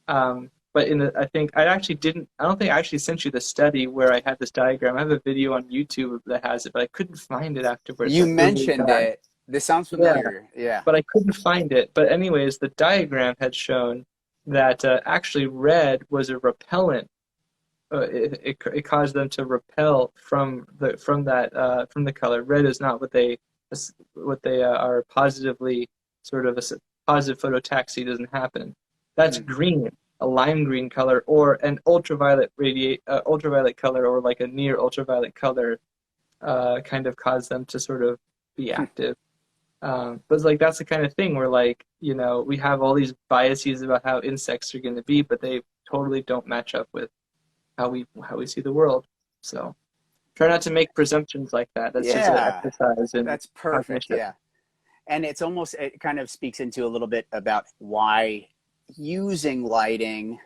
But I think I actually didn't. I don't think I actually sent you the study where I had this diagram. I have a video on YouTube that has it, but I couldn't find it afterwards. You I feel really mentioned bad. it. This sounds Yeah, familiar. Yeah. but I couldn't find it. But anyways, the diagram had shown that actually red was a repellent. It caused them to repel from the color. Red is not what they are positively sort of a positive phototaxi doesn't happen. That's Hmm. green, a lime green color, or an ultraviolet color, or like a near ultraviolet color, kind of cause them to sort of be Hmm. active. But it's like that's the kind of thing where like we have all these biases about how insects are going to be, but they totally don't match up with how we see the world. So try not to make presumptions like that. That's just an Yeah. exercise in That's perfect. cognition. Yeah. And it kind of speaks into a little bit about why using lighting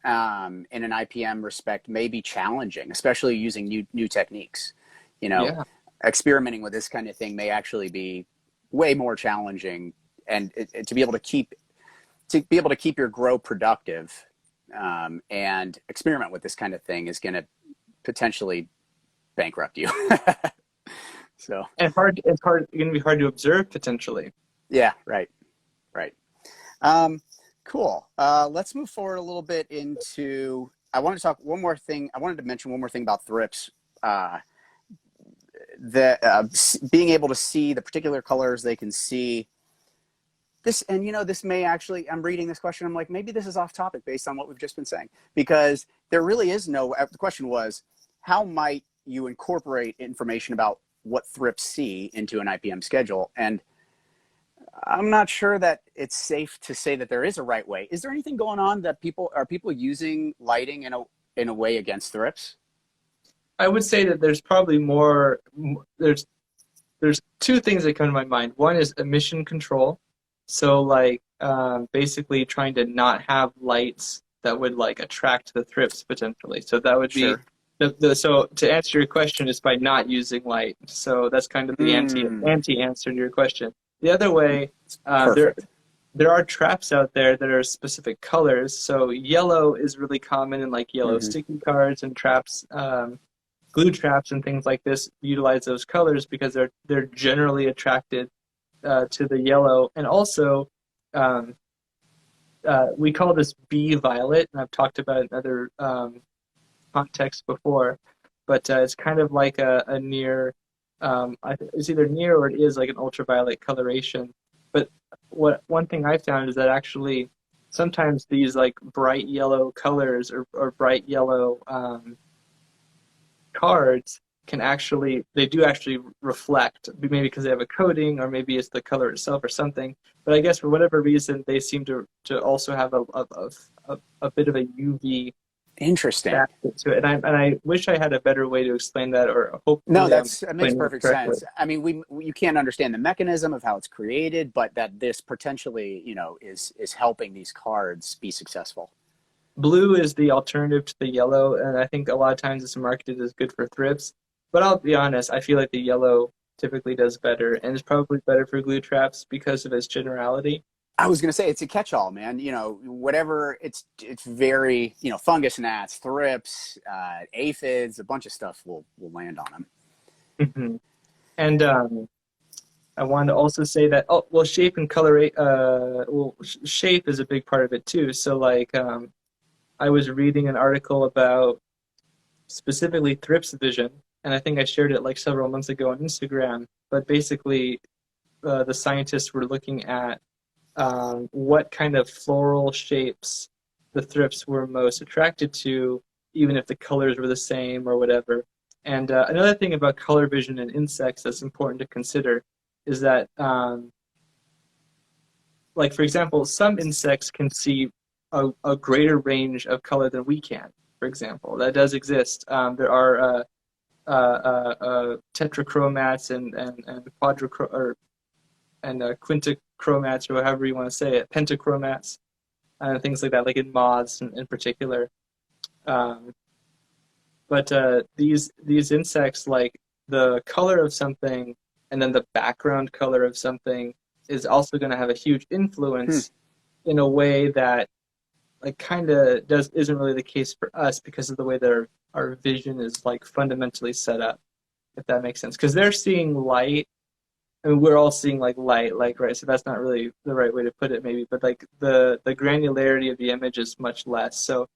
in an IPM respect may be challenging, especially using new techniques. You know, Yeah, experimenting with this kind of thing may actually be way more challenging, and to be able to keep your grow productive and experiment with this kind of thing is going to potentially bankrupt you. So and hard. It's going to be hard to observe potentially. yeah, right, right. Cool. Let's move forward a little bit into. I want to talk one more thing. I wanted to mention one more thing about thrips. Being able to see the particular colors they can see. This, and this may actually. I'm reading this question. I'm like, maybe this is off topic based on what we've just been saying, because there really is no. The question was, how might you incorporate information about what thrips see into an IPM schedule? And I'm not sure that it's safe to say that there is a right way. Is there anything going on that people using lighting in a way against thrips? I would say that there's probably more. There's two things that come to my mind. One is emission control. So like basically trying to not have lights that would like attract the thrips potentially. So that would be Sure. so to answer your question is by not using light. So that's kind of the anti Mm. answer to your question. The other way There Perfect. there are traps out there that are specific colors. So yellow is really common in like yellow Hmm. sticky cards and traps. Glue traps and things like this utilize those colors because they're generally attracted to the yellow. And also, um, we call this bee violet, and I've talked about it in other contexts before, but it's kind of like a near, it's either near or it is like an ultraviolet coloration. But one thing I found is that actually sometimes these like bright yellow colors or bright yellow cards can actually they do actually reflect maybe because they have a coating or maybe it's the color itself or something, but I guess for whatever reason they seem to also have a bit of a UV Interesting. facet to it, and I wish I had a better way to explain that, or No, hopefully I'm that makes explaining it perfect correctly. sense. I mean, you can't understand the mechanism of how it's created, but that this potentially, is helping these cards be successful. Blue is the alternative to the yellow, and I think a lot of times it's marketed as good for thrips. But I'll be honest, I feel like the yellow typically does better, and it's probably better for glue traps because of its generality. I was gonna say it's a catch-all, man. Whatever it's very, fungus gnats, thrips, aphids, a bunch of stuff will land on them. Mhm. And I wanted to also say that well, shape and color shape is a big part of it too. So like I was reading an article about specifically Thrips vision, and I think I shared it like several months ago on Instagram. But basically, the scientists were looking at what kind of floral shapes the thrips were most attracted to, even if the colors were the same or whatever. And another thing about color vision in insects that's important to consider is that, like for example, some insects can see a greater range of color than we can. For example, that does exist. There are tetrachromats and quadrochromats or and quintachromats or however you want to say it, pentachromats and things like that, like in moths in particular. Um, but these insects, like the color of something and then the background color of something, is also going to have a huge Hmm. influence in a way that like kind of does isn't really the case for us because of the way that our vision is like fundamentally set up, if that makes sense. Because they're seeing light. I mean, we're all seeing like light, like right. So that's not really the right way to put it, maybe. But like the granularity of the image is much less. So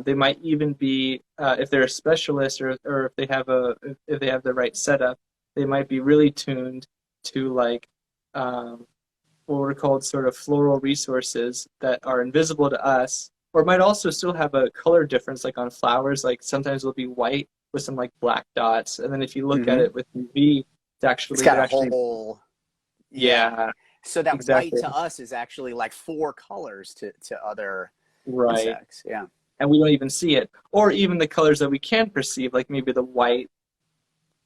they might even be if they're a specialist or if they have the right setup, they might be really tuned to like um, what were called sort of floral resources that are invisible to us, or might also still have a color difference, like on flowers. Like sometimes it'll be white with some like black dots, and then if you look at Hmm. it with UV, It's they're got a actually whole, yeah. yeah, So that white exactly to us is actually like four colors to other right, insects. Yeah. and we don't even see it, or even the colors that we can perceive, like maybe the white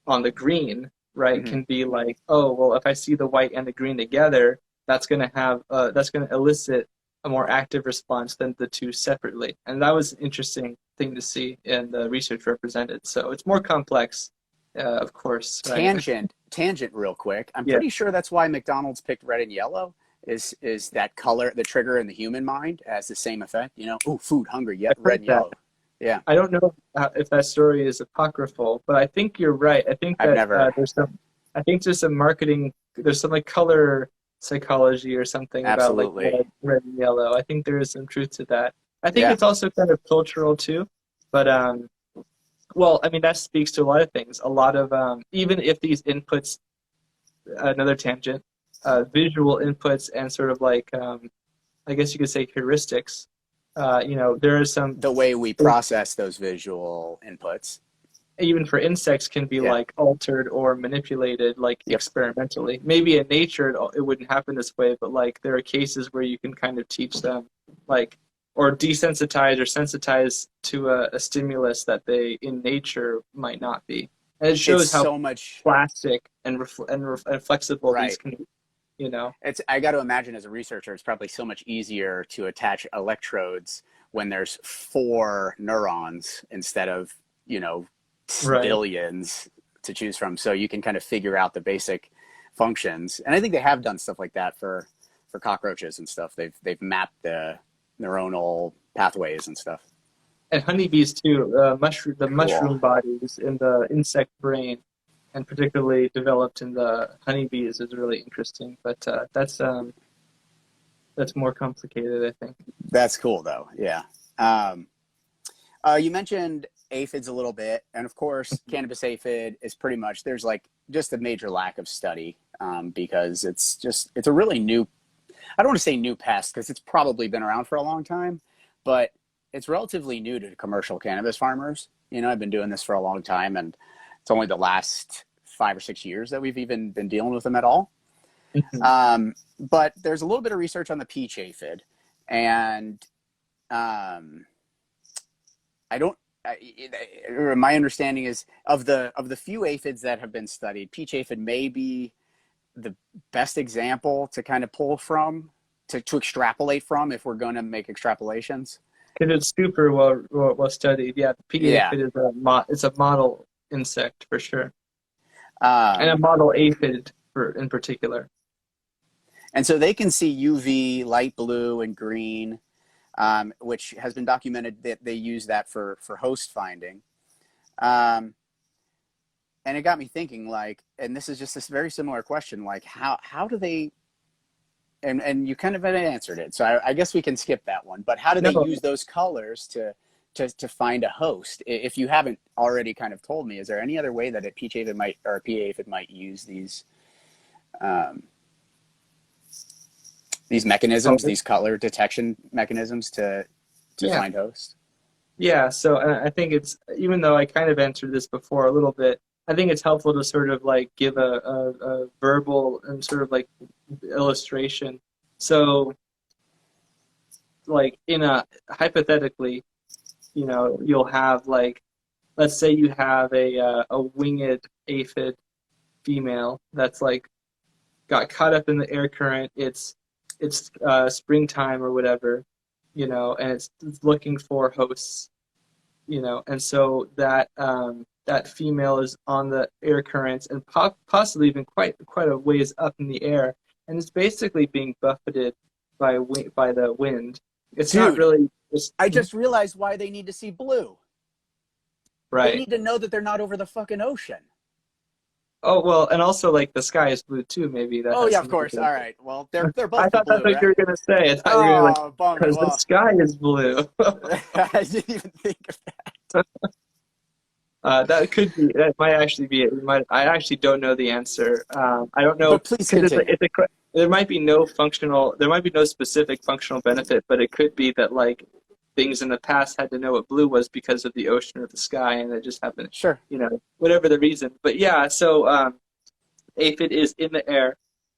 on the green, right, Hmm. can be like, oh, well, if I see the white and the green together, that's going to elicit a more active response than the two separately. And that was an interesting thing to see and the research represented. So it's more complex, of course, right? Tangent real quick. I'm Yeah, pretty sure that's why McDonald's picked red and yellow is that color, the trigger in the human mind has the same effect. Oh, food, hungry, yeah, I've red heard and that. yellow. Yeah. I don't know if that story is apocryphal, but I think you're right. I think I've that never. I think there's some marketing, there's some like color psychology or something about like Absolutely. red and yellow. I think there is some truth to that. I think Yeah. it's also kind of cultural too, but well, I mean that speaks to a lot of things. A lot of even if these inputs, another tangent, visual inputs and sort of like I guess you could say heuristics. There is some The way we process those visual inputs. even for insects can be Yeah. like altered or manipulated like Yep. experimentally. Maybe in nature it wouldn't happen this way, but like there are cases where you can kind of teach them like or desensitize or sensitize to a stimulus that they in nature might not be. And it It's shows how so much. plastic and flexible these Right. can be, you know. I got to imagine as a researcher, it's probably so much easier to attach electrodes when there's four neurons instead of, Right. billions to choose from. So you can kind of figure out the basic functions. And I think they have done stuff like that for cockroaches and stuff. They've mapped the neuronal pathways and stuff. And honeybees too. The mushroom bodies in the insect brain, and particularly developed in the honeybees, is really interesting. But that's more complicated, I think. That's cool though. Yeah. You mentioned aphids a little bit, and of course, cannabis aphid is pretty much, there's like just a major lack of study because it's a really new, I don't want to say new pest because it's probably been around for a long time, but it's relatively new to commercial cannabis farmers. You know, I've been doing this for a long time, and it's only the last 5 or 6 years that we've even been dealing with them at all. But there's a little bit of research on the peach aphid, and my understanding is of the few aphids that have been studied, peach aphid may be the best example to kind of pull from, to extrapolate from, if we're going to make extrapolations. Because it's super well studied. Yeah, the peach aphid is a model insect for sure, and a model aphid in particular. And so they can see UV, light blue, and green, which has been documented that they use that for host finding. And it got me thinking, like, and this is just this very similar question, like how do they, and you kind of had answered it, so I guess we can skip that one, but how do they use those colors to find a host? If you haven't already kind of told me, is there any other way that a peach aphid might, or a PA aphid might use these mechanisms, these color detection mechanisms to find hosts? Yeah, so I think it's, even though I kind of answered this before a little bit, I think it's helpful to sort of like give a verbal and sort of like illustration. So like hypothetically, you know, you'll have like, let's say you have a winged aphid female that's like got caught up in the air current. It's springtime or whatever, you know, and it's looking for hosts, you know, and so that female is on the air currents and possibly even quite a ways up in the air, and it's basically being buffeted by the wind. It's not really. I just realized why they need to see blue. Right. They need to know that they're not over the fucking ocean. Oh, well, and also, like, the sky is blue, too, maybe. Oh, yeah, of course. All right. Well, they're both I thought blue, that's what right? you were going to say. I thought you were going to, like, because the sky is blue. I didn't even think of that. That could be. That might actually be it. I actually don't know the answer. I don't know. But please continue. There might be no specific functional benefit, but it could be that, like, things in the past had to know what blue was because of the ocean or the sky, and it just happened. Sure. You know, whatever the reason. But yeah, so aphid is in the air,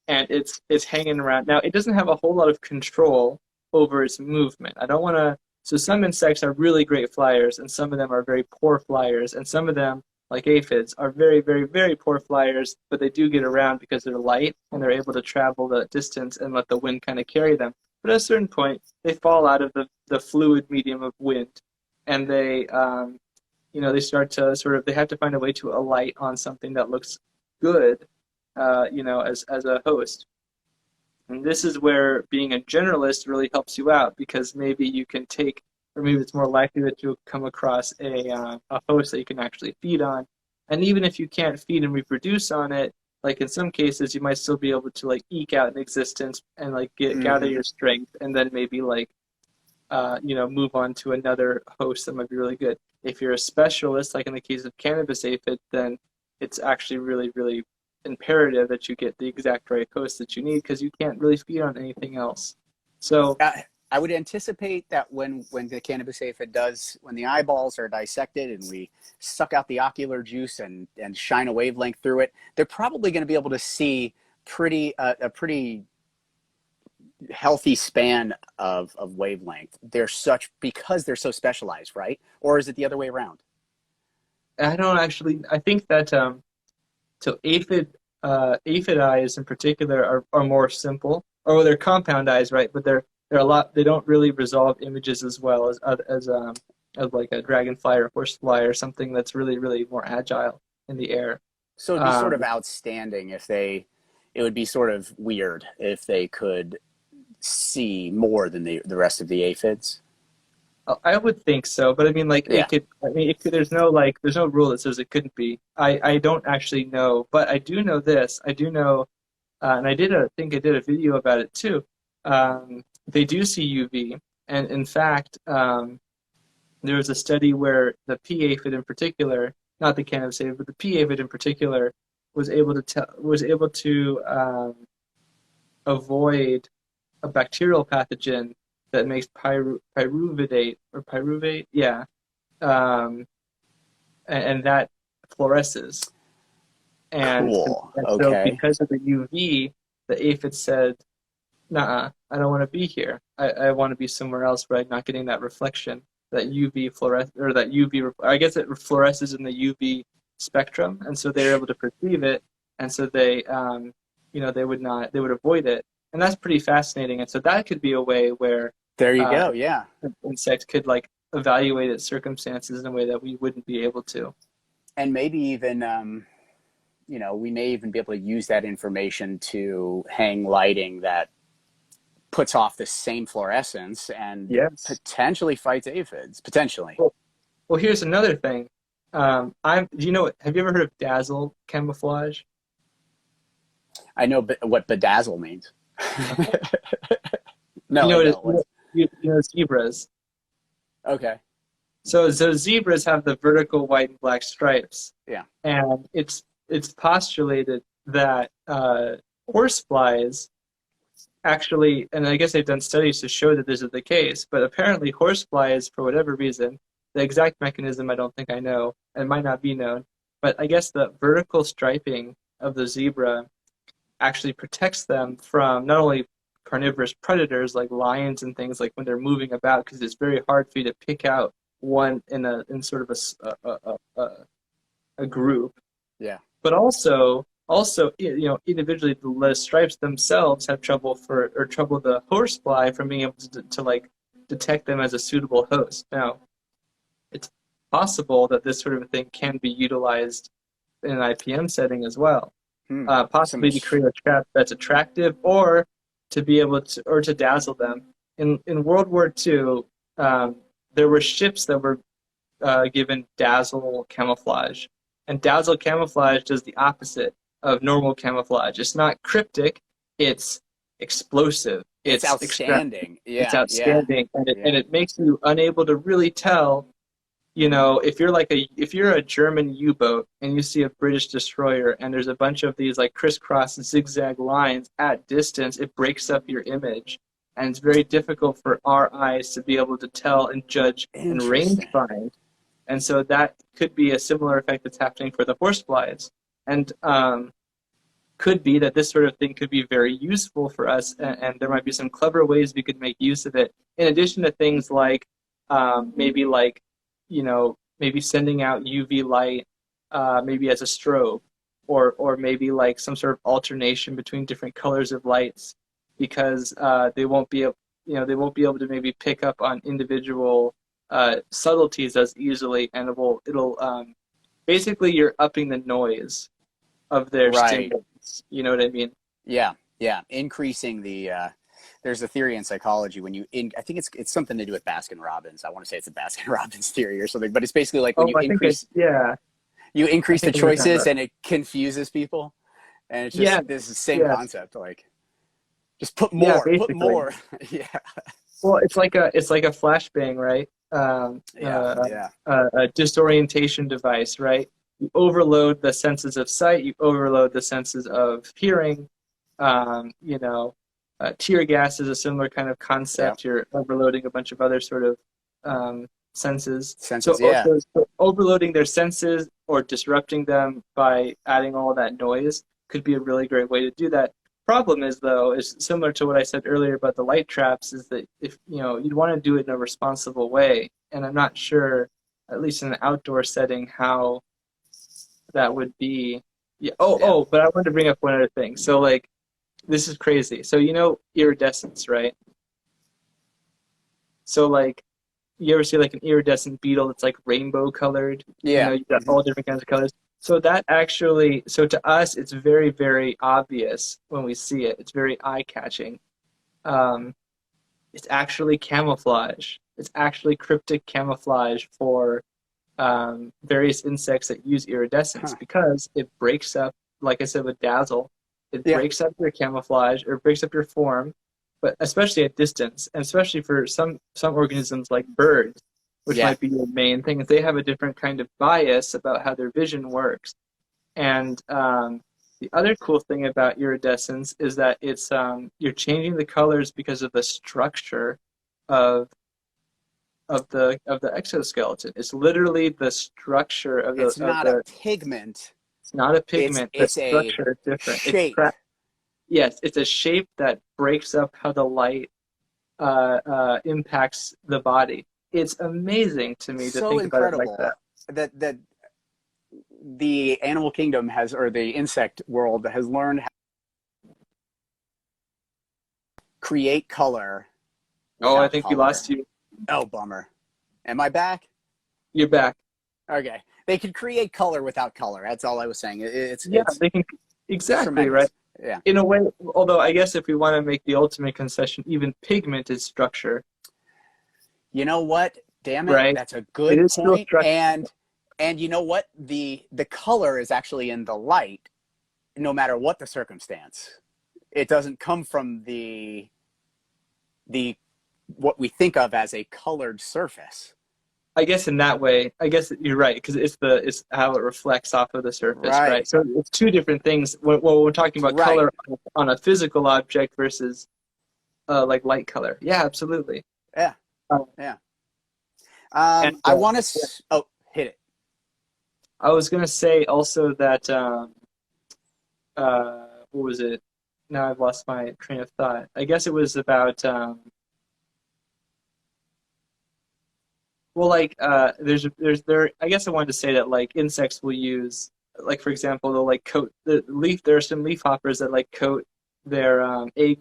and it's hanging around. Now, it doesn't have a whole lot of control over its movement. I don't want to. So some insects are really great flyers, and some of them are very poor flyers, and some of them, like aphids, are very, very, very poor flyers, but they do get around because they're light, and they're able to travel the distance and let the wind kind of carry them. But at a certain point, they fall out of the fluid medium of wind, and they, they start to they have to find a way to alight on something that looks good, as a host. And this is where being a generalist really helps you out, because maybe you can or maybe it's more likely that you'll come across a host that you can actually feed on. And even if you can't feed and reproduce on it, like in some cases, you might still be able to like eke out an existence and like gather your strength, and then maybe like, move on to another host that might be really good. If you're a specialist, like in the case of cannabis aphid, then it's actually really, really imperative that you get the exact right host that you need, because you can't really feed on anything else. So I would anticipate that when the cannabis aphid when the eyeballs are dissected and we suck out the ocular juice and shine a wavelength through it, they're probably going to be able to see a pretty healthy span of wavelength. Because they're so specialized, right? Or is it the other way around? I think that so aphid eyes in particular are more simple, or they're compound eyes, right? But they're a lot. They don't really resolve images as well as like a dragonfly or horsefly or something that's really, really more agile in the air. So it'd be sort of outstanding if they it would be sort of weird if they could see more than the rest of the aphids. I would think so, but I mean, like Yeah. it could. I mean, it could, there's no rule that says it couldn't be. I don't actually know, but I do know this. I do know, and I think I did a video about it too. They do see UV, and in fact, there was a study where the P aphid in particular, not the canopus aphid, but the P aphid in particular, was able to avoid a bacterial pathogen that makes pyruvate, yeah, um, and that fluoresces. Cool. And so Okay. because of the UV, the aphid said, "Nah, I don't want to be here. I want to be somewhere else where I'm not getting that reflection, that UV fluoresce or that UV. I guess it fluoresces in the UV spectrum, and so they're able to perceive it, and so they would avoid it, and that's pretty fascinating. And so that could be a way where There you uh, go. Yeah. an insect could like evaluate its circumstances in a way that we wouldn't be able to. And maybe even, we may even be able to use that information to hang lighting that puts off the same fluorescence and Yes. potentially fights aphids. Potentially. Well, here's another thing. Have you ever heard of Dazzle camouflage? I know what bedazzle means. You No, know I what it don't. is? You know zebras. Okay. So zebras have the vertical white and black stripes, Yeah. and it's postulated that horseflies actually, and I guess they've done studies to show that this is the case, but apparently horseflies, for whatever reason, the exact mechanism I don't think I know, and might not be known, but I guess the vertical striping of the zebra actually protects them from not only carnivorous predators like lions and things like when they're moving about because it's very hard for you to pick out one in sort of a group, Yeah. but also individually the stripes themselves have trouble the horsefly from being able to like detect them as a suitable host. Now it's possible that this sort of thing can be utilized in an IPM setting as well, Some possibly to create a trap that's attractive or to be able to or to dazzle them. In World War II, there were ships that were given dazzle camouflage, and dazzle camouflage does the opposite of normal camouflage. It's not cryptic; it's explosive. It's It's extractive. outstanding. It's Yeah. Yeah. outstanding, and Yeah. it makes you unable to really tell. If you're a German U-boat and you see a British destroyer and there's a bunch of these like crisscross zigzag lines at distance, it breaks up your image. And it's very difficult for our eyes to be able to tell and judge and range Interesting. find. And so that could be a similar effect that's happening for the horseflies. And could be that this sort of thing could be very useful for us, and there might be some clever ways we could make use of it. In addition to things like maybe maybe sending out UV light, maybe as a strobe, or maybe like some sort of alternation between different colors of lights, because they won't be able to maybe pick up on individual subtleties as easily, and it'll basically you're upping the noise of their Right. stimulus. You know what I mean? Yeah. Yeah. Increasing the there's a theory in psychology when I think it's something to do with Baskin Robbins. I want to say it's a Baskin Robbins theory or something, but it's basically like when Oh, I think yeah, you I increase the think I understand choices that. and it confuses people. And it's Yeah, just this is the same yeah, concept. Like just put yeah, put basically. more. Yeah. Well, it's like a flashbang, right? Yeah. Yeah. A disorientation device, right? You overload the senses of sight, you overload the senses of hearing. Um, you know, Tear gas is a similar kind of Yeah. concept. You're overloading a bunch of other sort of senses. Senses. Yeah. So overloading their senses or disrupting them by adding all that noise could be a really great way to do that. Problem is, though, is similar to what I said earlier about the light traps, is that if you'd want to do it in a responsible way, and I'm not sure, at least in an outdoor setting, how that would be. Yeah. Yeah. But I wanted to bring up one other thing. So, like, this is crazy. So, iridescence, right? So, like, you ever see like an iridescent beetle that's like rainbow colored? Yeah. You've got Hmm. all different kinds of colors. So that actually, so to us, it's very, very obvious when we see it. It's very eye-catching. Um, it's actually camouflage. It's actually cryptic camouflage for various insects that use iridescence Huh. because it breaks up, like I said with Dazzle, it Yeah. breaks up your camouflage or it breaks up your form, but especially at distance, and especially for some organisms like birds, which Yeah. might be your main thing, is they have a different kind of bias about how their vision works. And the other cool thing about iridescence is that it's you're changing the colors because of the structure of the exoskeleton. It's literally the structure of It's of not a the. pigment. It's not a It's pigment. The it's a structure is different. shape. Yes, it's a shape that breaks up how the light impacts the body. It's amazing to me to So think about it like incredible that. that the animal kingdom has, or the insect world has learned how to create color Oh, I without think we color. lost you. Oh, bummer. Am I back? You're back. Okay. They could create color without color. That's all I was saying. Yeah, It's they can exactly right. tremendous. Yeah. In a way, although I guess if we want to make the ultimate concession, even pigment is structure, You know what? Damn it. right? That's a It good is still point. structure. And you know what? The color is actually in the light, no matter what the circumstance. It doesn't come from the what we think of as a colored surface. I guess in that way, I guess you're right because it's how it reflects off of the surface, right? Right. So it's two different things. When we're talking about Right. color on a physical object versus like light color. Yeah, absolutely. Yeah. Um, Yeah. and I want to. Oh, hit it. I was gonna say also that what was it? Now I've lost my train of thought. I guess it was about well, like there's there. I guess I wanted to say that like insects will use like for example they'll like coat the leaf. There are some leaf hoppers that like coat their egg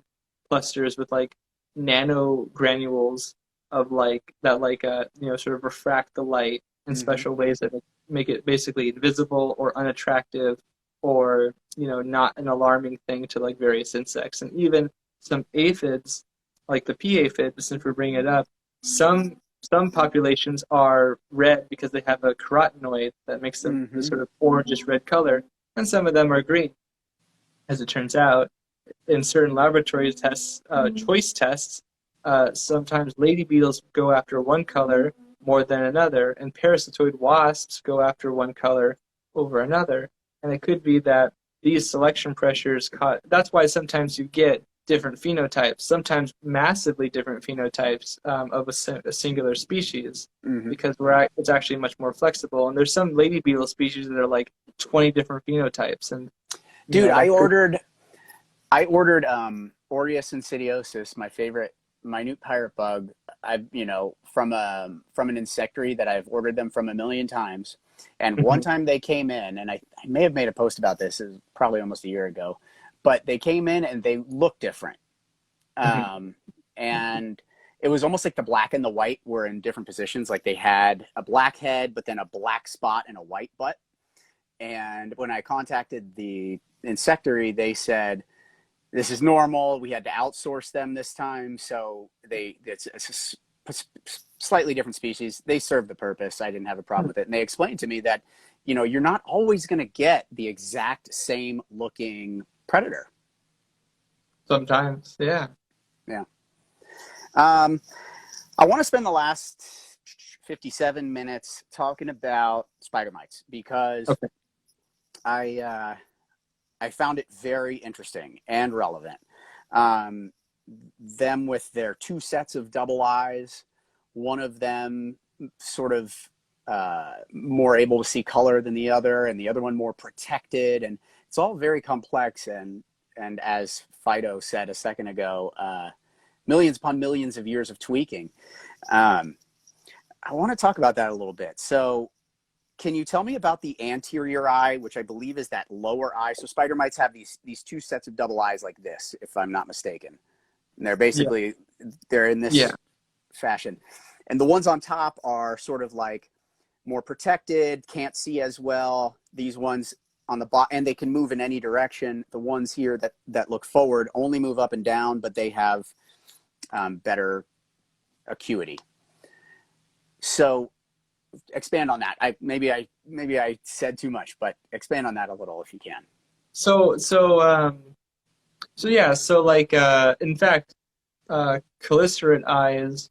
clusters with like nano granules of like that like sort of refract the light in Mm-hmm. special ways that make it basically invisible or unattractive or not an alarming thing to like various insects and even some aphids like the pea aphid. Since we're bringing it up, some some populations are red because they have a carotenoid that makes them the Mm-hmm. sort of orangish red color, and some of them are green. As it turns out, in certain laboratory tests, choice tests, sometimes lady beetles go after one color more than another, and parasitoid wasps go after one color over another. And it could be that these selection pressures cause. That's why sometimes you get different phenotypes, sometimes massively different phenotypes of a singular species, Mm-hmm. because it's actually much more flexible. And there's some lady beetle species that are like 20 different phenotypes, and Dude, that could. I ordered Aureus insidiosus, my favorite minute pirate bug. From an insectary that I've ordered them from a million times. And one time they came in, and I may have made a post about this, it was probably almost a year ago, but they came in and they looked different. And it was almost like the black and the white were in different positions. Like they had a black head, but then a black spot and a white butt. And when I contacted the insectary, they said, this is normal. We had to outsource them this time. So it's a slightly different species. They serve the purpose. I didn't have a problem with it. And they explained to me that, you're not always going to get the exact same looking predator. Sometimes, yeah. Yeah. I want to spend the last 57 minutes talking about spider mites because Okay. I found it very interesting and relevant. Them with their two sets of double eyes, one of them sort of more able to see color than the other, and the other one more protected. And it's all very complex. And as Fido said a second ago, millions upon millions of years of tweaking. I want to talk about that a little bit. So can you tell me about the anterior eye, which I believe is that lower eye? So spider mites have these two sets of double eyes like this, if I'm not mistaken. And they're basically, they're in this fashion. And the ones on top are sort of like more protected, can't see as well. these ones on the bottom, and they can move in any direction. The ones here that look forward only move up and down, but they have better acuity. So expand on that. Maybe I said too much, but expand on that a little if you can. So like in fact, chelicerate eyes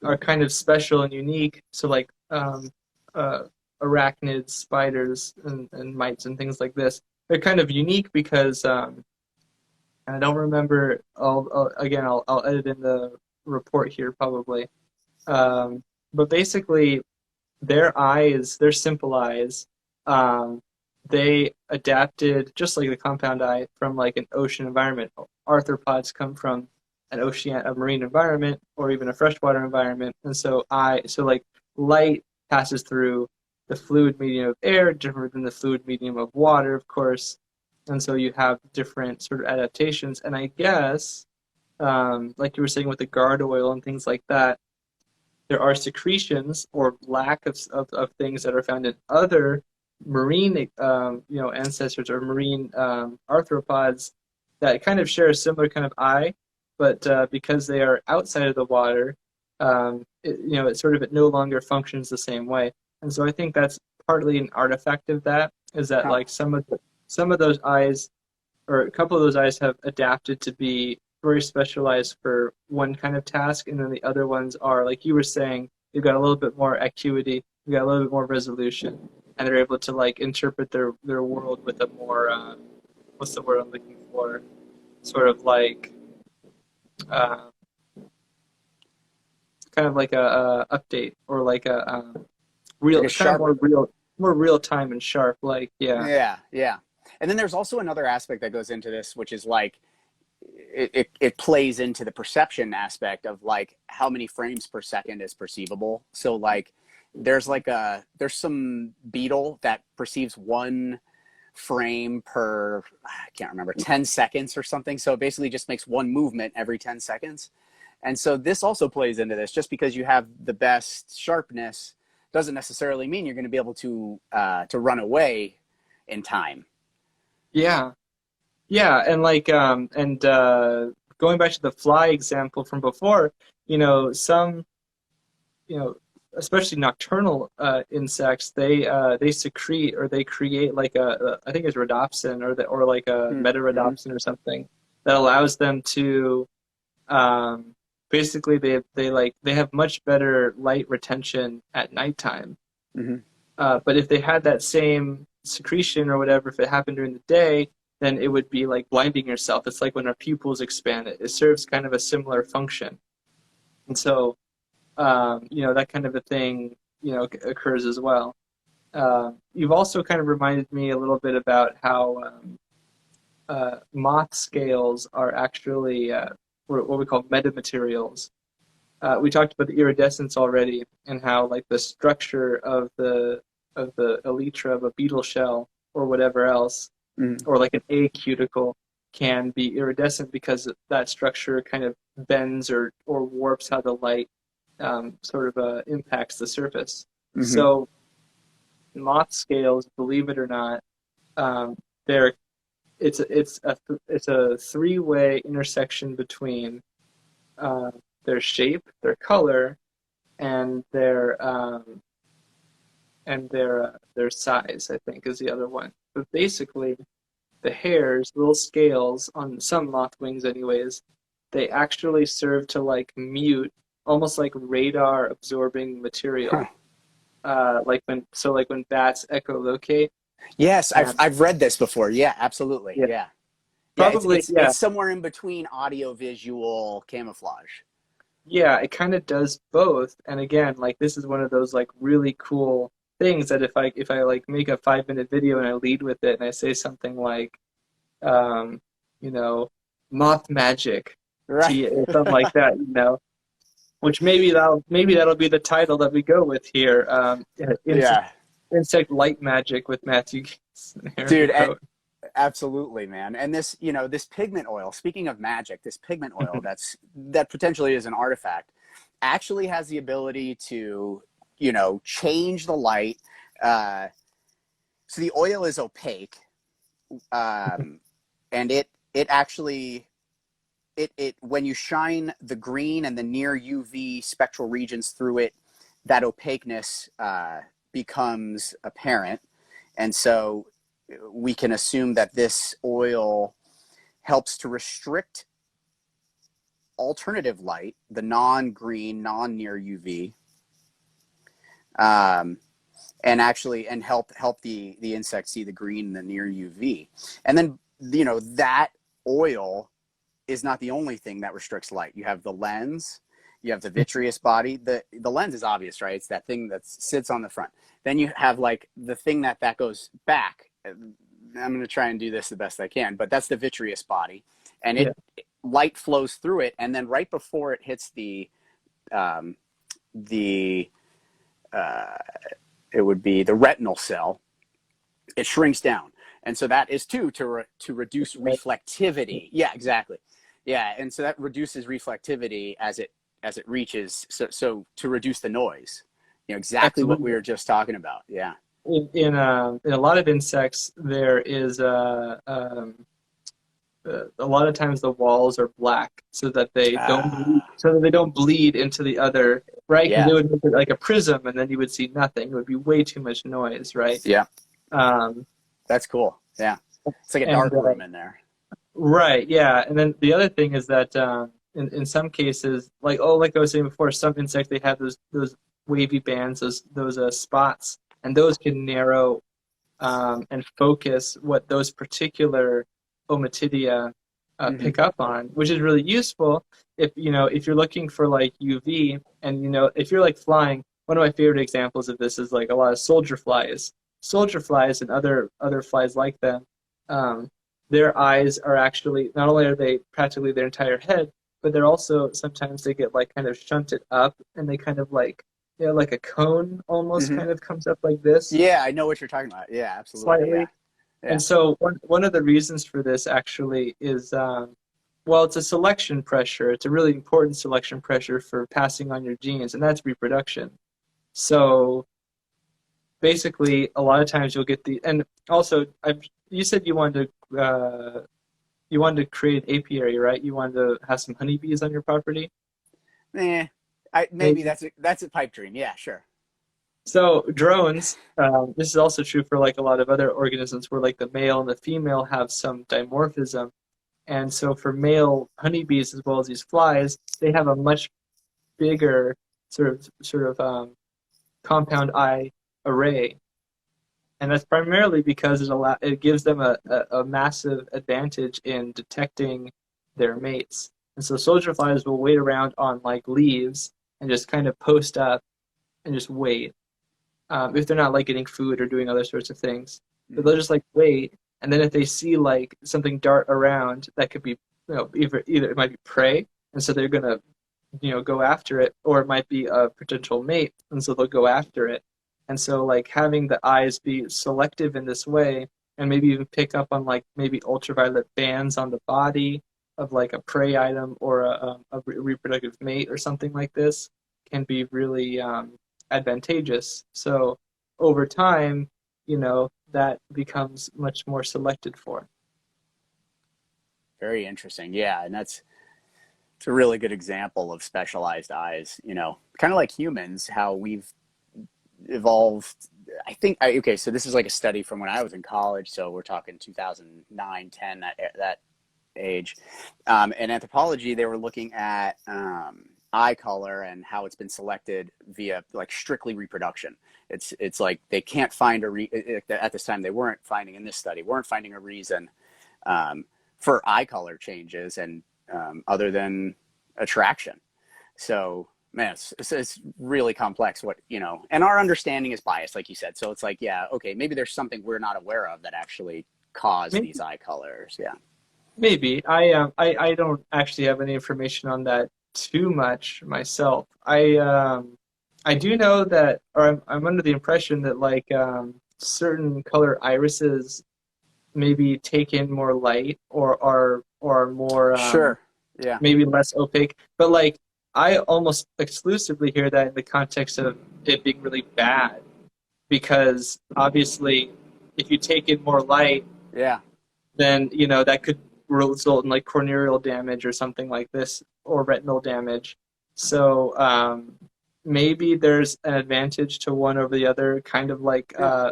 are kind of special and unique. So like arachnids, spiders, and mites and things like this, they're kind of unique because I don't remember. I'll edit in the report here probably. But basically, their eyes, their simple eyes, they adapted just like the compound eye from like an ocean environment. Arthropods come from a marine environment or even a freshwater environment, and so like light passes through the fluid medium of air, different than the fluid medium of water, of course, and so you have different sort of adaptations. And I guess, like you were saying with the guard oil and things like that, there are secretions or lack of things that are found in other marine ancestors or marine arthropods that kind of share a similar kind of eye, but because they are outside of the water, it no longer functions the same way. And so I think that's partly an artifact of that, is that like some of those eyes, or a couple of those eyes, have adapted to be very specialized for one kind of task, and then the other ones are, like you were saying, you've got a little bit more acuity, you've got a little bit more resolution, and they're able to like interpret their world with a more what's the word I'm looking for? Sort of like kind of like a update, or like a real, like a kind of sharp, more real time and sharp, like yeah. And then there's also another aspect that goes into this, which is like it plays into the perception aspect of like how many frames per second is perceivable. So like there's some beetle that perceives 1 frame per, I can't remember, 10 seconds or something. So it basically just makes 1 movement every 10 seconds. And so this also plays into this. Just because you have the best sharpness doesn't necessarily mean you're going to be able to run away in time. Yeah. And like going back to the fly example from before, some, especially nocturnal insects, they secrete, or they create like I think it's rhodopsin, or like a metarhodopsin or something, that allows them to basically they have much better light retention at nighttime. But if they had that same secretion or whatever, if it happened during the day, then it would be like blinding yourself. It's like when our pupils expand, it serves kind of a similar function. And so, that kind of a thing, occurs as well. You've also kind of reminded me a little bit about how moth scales are actually what we call metamaterials. We talked about the iridescence already, and how like the structure of the elytra of a beetle shell or whatever else, or like an A cuticle, can be iridescent because that structure kind of bends or warps how the light impacts the surface. So moth scales, believe it or not, it's a three-way intersection between their shape, their color, and their size, I think, is the other one. But basically, the hairs, little scales on some moth wings anyways, they actually serve to like mute, almost like radar absorbing material. Like when bats echolocate. Yes, I've read this before. Yeah, absolutely. Yeah. Probably, it's somewhere in between audio visual camouflage. Yeah, it kind of does both. And again, like this is one of those like really cool things that if I like make a 5-minute video and I lead with it and I say something like moth magic, right, or something like that, which maybe that'll be the title that we go with here. Insect light magic with Matthew Gates. Dude, absolutely, man. And this pigment oil, speaking of magic, this pigment oil that potentially is an artifact, actually has the ability to change the light. So the oil is opaque, and it actually when you shine the green and the near UV spectral regions through it, that opaqueness becomes apparent, and so we can assume that this oil helps to restrict alternative light, the non-green, non-near UV, and help the insects see the green and the near UV. And then, you know, that oil is not the only thing that restricts light. You have the lens, you have the vitreous body. The lens is obvious, right? It's that thing that sits on the front. Then you have like the thing that goes back. I'm going to try and do this the best I can, but that's the vitreous body, and light flows through it, and then right before it hits it would be the retinal cell, it shrinks down, and so that is to reduce reflectivity. Yeah, exactly. Yeah, and so that reduces reflectivity as it reaches, so to reduce the noise. You know, exactly what we were just talking about. Yeah. In a lot of insects, there is a lot of times the walls are black so that they don't bleed into the other, right? Because they would make it like a prism, and then you would see nothing. It would be way too much noise, right? Yeah. That's cool. Yeah, it's like a dark room in there. Right. Yeah, and then the other thing is that in some cases, like I was saying before, some insects, they have those wavy bands, those spots, and those can narrow and focus what those particular Omatidia pick up on, which is really useful if you're looking for like UV, and if you're like flying. One of my favorite examples of this is like a lot of soldier flies and other flies like them. Their eyes are actually, not only are they practically their entire head, but they're also, sometimes they get like kind of shunted up, and they kind of like, like a cone almost kind of comes up like this. Yeah, I know what you're talking about. Yeah, absolutely. Slightly. Yeah. Yeah. And so one of the reasons for this actually is, it's a selection pressure. It's a really important selection pressure for passing on your genes, and that's reproduction. So basically, a lot of times you'll get and also you said you wanted to create an apiary, right? You wanted to have some honeybees on your property. Maybe that's a pipe dream. Yeah, sure. So drones, this is also true for like a lot of other organisms where like the male and the female have some dimorphism. And so for male honeybees as well as these flies, they have a much bigger sort of compound eye array. And that's primarily because it gives them a massive advantage in detecting their mates. And so soldier flies will wait around on like leaves and just kind of post up and just wait. If they're not like getting food or doing other sorts of things, but they'll just like wait. And then if they see like something dart around, that could be, either it might be prey, and so they're gonna, go after it, or it might be a potential mate, and so they'll go after it. And so like having the eyes be selective in this way, and maybe even pick up on like maybe ultraviolet bands on the body of like a prey item or a reproductive mate or something like this, can be really advantageous. So over time, that becomes much more selected for. Very interesting. Yeah, and it's a really good example of specialized eyes, kind of like humans, how we've evolved. I think, so this is like a study from when I was in college, so we're talking 2009, 10, that age. In anthropology, they were looking at eye color and how it's been selected via like strictly reproduction. It's like they can't find at this time, they weren't finding a reason for eye color changes and other than attraction. So man, it's really complex and our understanding is biased, like you said. So it's like, yeah, okay, maybe there's something we're not aware of that actually cause these eye colors. Yeah. Maybe. I don't actually have any information on that too much myself. I do know that, or I'm under the impression that like certain color irises maybe take in more light or are more sure, yeah, maybe less opaque. But like I almost exclusively hear that in the context of it being really bad, because obviously if you take in more light, Yeah. then that could result in like corneal damage or something like this, or retinal damage. So maybe there's an advantage to one over the other, kind of like Yeah.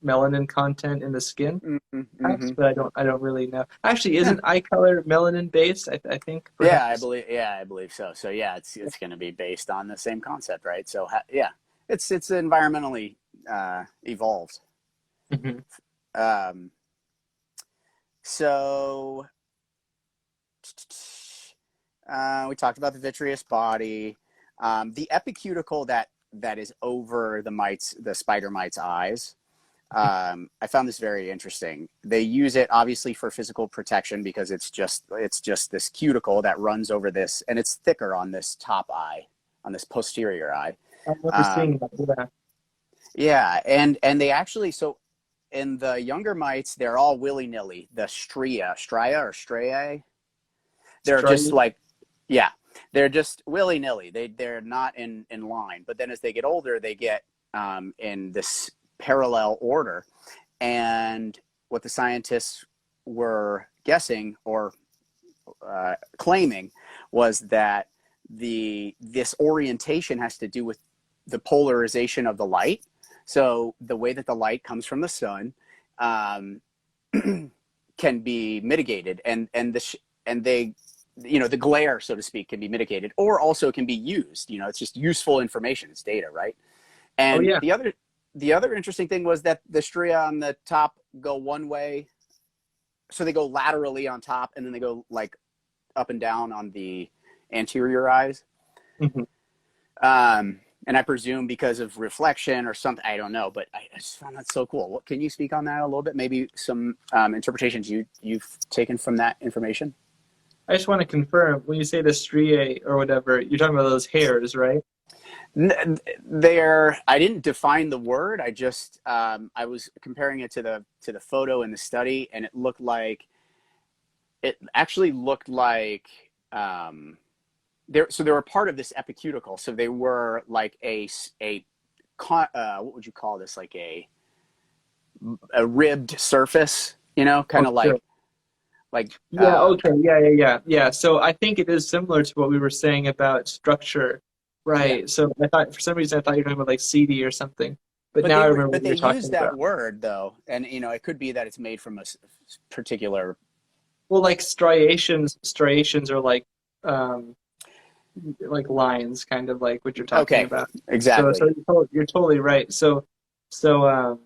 melanin content in the skin, Mm-hmm. perhaps, Mm-hmm. but I don't really know. Actually, Yeah. isn't eye color melanin based? I think Yeah, perhaps. I believe so. So yeah, it's going to be based on the same concept, right? So yeah, it's environmentally evolved. Hmm. Um, so we talked about the vitreous body, the epicuticle that is over the spider mite's eyes. I found this very interesting. They use it obviously for physical protection because it's just this cuticle that runs over this, and it's thicker on this top eye, on this posterior eye. I remember seeing Um, that. Yeah. yeah, and they actually, so in the younger mites, they're all willy nilly. The striae, they're just Striated. like, yeah, they're just willy nilly. They're not in line. But then as they get older, they get in this parallel order. And what the scientists were guessing or claiming was that this orientation has to do with the polarization of the light. So the way that the light comes from the sun um, can be mitigated, and they, the glare, so to speak, can be mitigated, or also can be used. It's just useful information. It's data, right? Oh And yeah. the other interesting thing was that the stria on the top go one way, so they go laterally on top, and then they go like up and down on the anterior eyes. Hmm. And I presume because of reflection or something, I don't know, but I just found that so cool. Can you speak on that a little bit? Maybe some interpretations you've taken from that information? I just want to confirm, when you say the striae or whatever, you're talking about those hairs, right? I didn't define the word. I was comparing it to the photo in the study, and it actually looked like they were part of this epicuticle. So they were like what would you call this? Like a ribbed surface, Oh, kind of sure. like Yeah, okay. Yeah. So I think it is similar to what we were saying about structure, yeah. right? So I thought, for some reason, I thought you were talking about like CD or something, but now I remember But what they you're use talking that about. word though, and it could be that it's made from a particular. Well, like striations are like lines, kind of like what you're talking Okay, about. So exactly. you're totally right. So so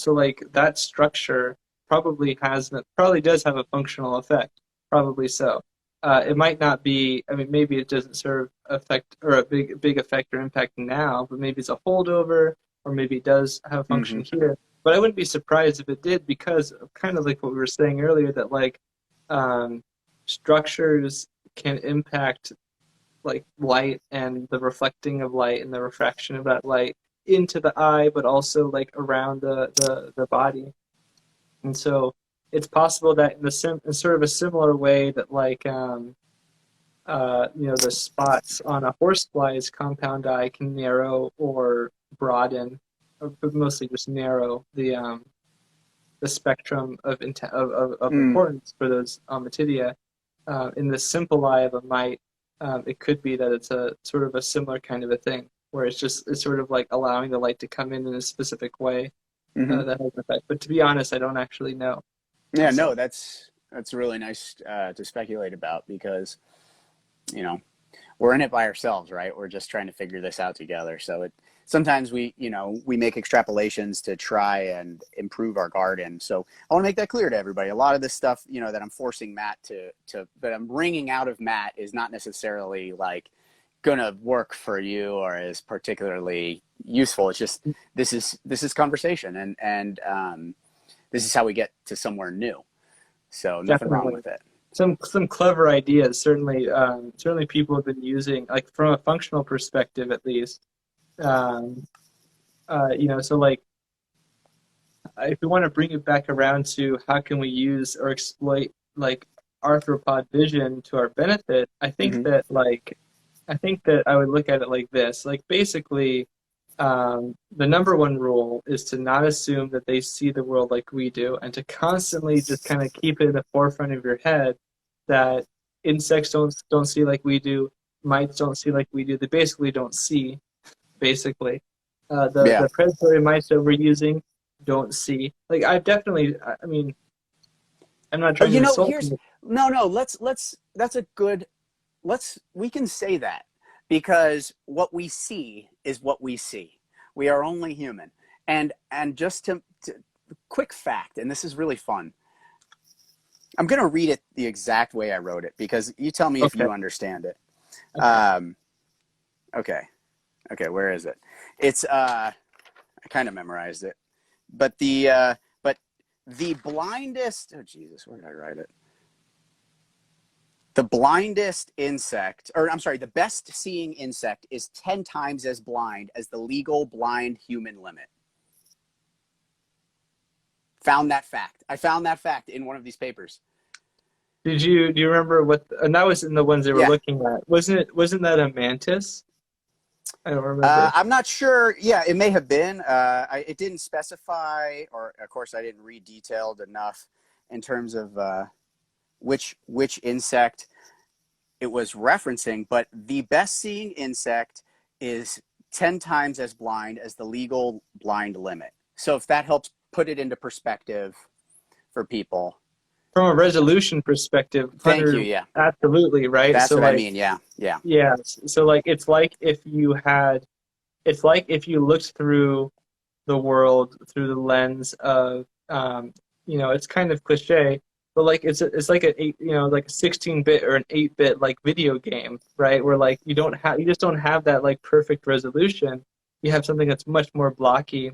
like that structure probably does have a functional effect. Probably so. It might not be. I mean, maybe it doesn't serve effect or a big effect or impact now, but maybe it's a holdover, or maybe it does have a Hmm. function here. But I wouldn't be surprised if it did, because of kind of like what we were saying earlier, that like um, structures can impact like light and the reflecting of light and the refraction of that light into the eye, but also like around the body. And so it's possible that in sort of a similar way that like the spots on a horsefly's compound eye can narrow or broaden, but mostly just narrow the spectrum of Mm. importance for those ommatidia. In the simple eye of a mite, it could be that it's a sort of a similar kind of a thing, where it's sort of like allowing the light to come in a specific way Hmm. that has an effect. But to be honest, I don't actually know Yeah, no, myself. that's really nice to speculate about because you know we're in it by ourselves, right? We're just trying to figure this out together. So sometimes we make extrapolations to try and improve our garden. So I want to make that clear to everybody. A lot of this stuff, that I'm forcing Matt that I'm wringing out of Matt is not necessarily like gonna work for you or is particularly useful. It's just this is conversation, and this is how we get to somewhere new. So nothing wrong Definitely. with it. Some clever ideas. Certainly people have been using, like from a functional perspective at least. Um, so like if we want to bring it back around to how can we use or exploit like arthropod vision to our benefit, Hmm. I think that I would look at it like this. Like basically, the number one rule is to not assume that they see the world like we do, and to constantly just kind of keep it in the forefront of your head that insects don't see like we do, mites don't see like we do. They basically don't see, basically. Yeah. The predatory mites that we're using don't see. Like I've definitely, I mean, I'm not Oh, trying to insult here's them. no. That's a good. We can say that because what we see is what we see. We are only human, and just to quick fact, and this is really fun. I'm going to read it the exact way I wrote it because you tell me if Okay. you understand it. Okay. Okay. Okay. Where is it? It's I kind of memorized it, but the blindest. Oh Jesus, where did I write it? The blindest insect, or I'm sorry, the best seeing insect is 10 times as blind as the legal blind human limit. Found that fact. I found that fact in one of these papers. Do you remember what? And that was in the ones they were Yeah. looking at. Wasn't that a mantis? I don't remember. I'm not sure. Yeah, it may have been. It didn't specify, or of course, I didn't read detailed enough in terms of which insect it was referencing. But the best seeing insect is 10 times as blind as the legal blind limit. So if that helps put it into perspective for people. From a resolution perspective, Thank you. 100, Yeah, absolutely, right? that's So what I like, mean. Yeah, yeah. yeah, so like it's like if you looked through the world through the lens of it's kind of cliche, but like it's like an eight, like a 16-bit or an 8-bit like video game, right? Where like you just don't have that like perfect resolution. You have something that's much more blocky,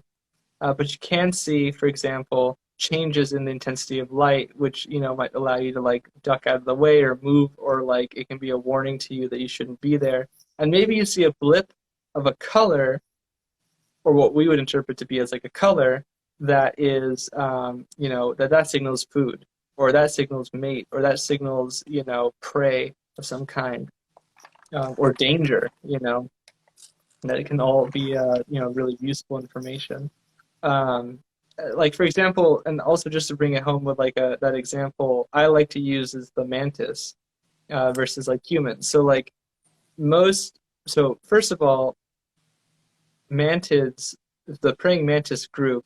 but you can see, for example, changes in the intensity of light, which might allow you to like duck out of the way or move, or like it can be a warning to you that you shouldn't be there. And maybe you see a blip of a color, or what we would interpret to be as like a color that is, that signals food, or that signals mate, or that signals, prey of some kind, or danger. That it can all be, really useful information. Um, like for example, and also just to bring it home with like that example I like to use is the mantis versus like humans. So like most, so first of all, mantids, the praying mantis group,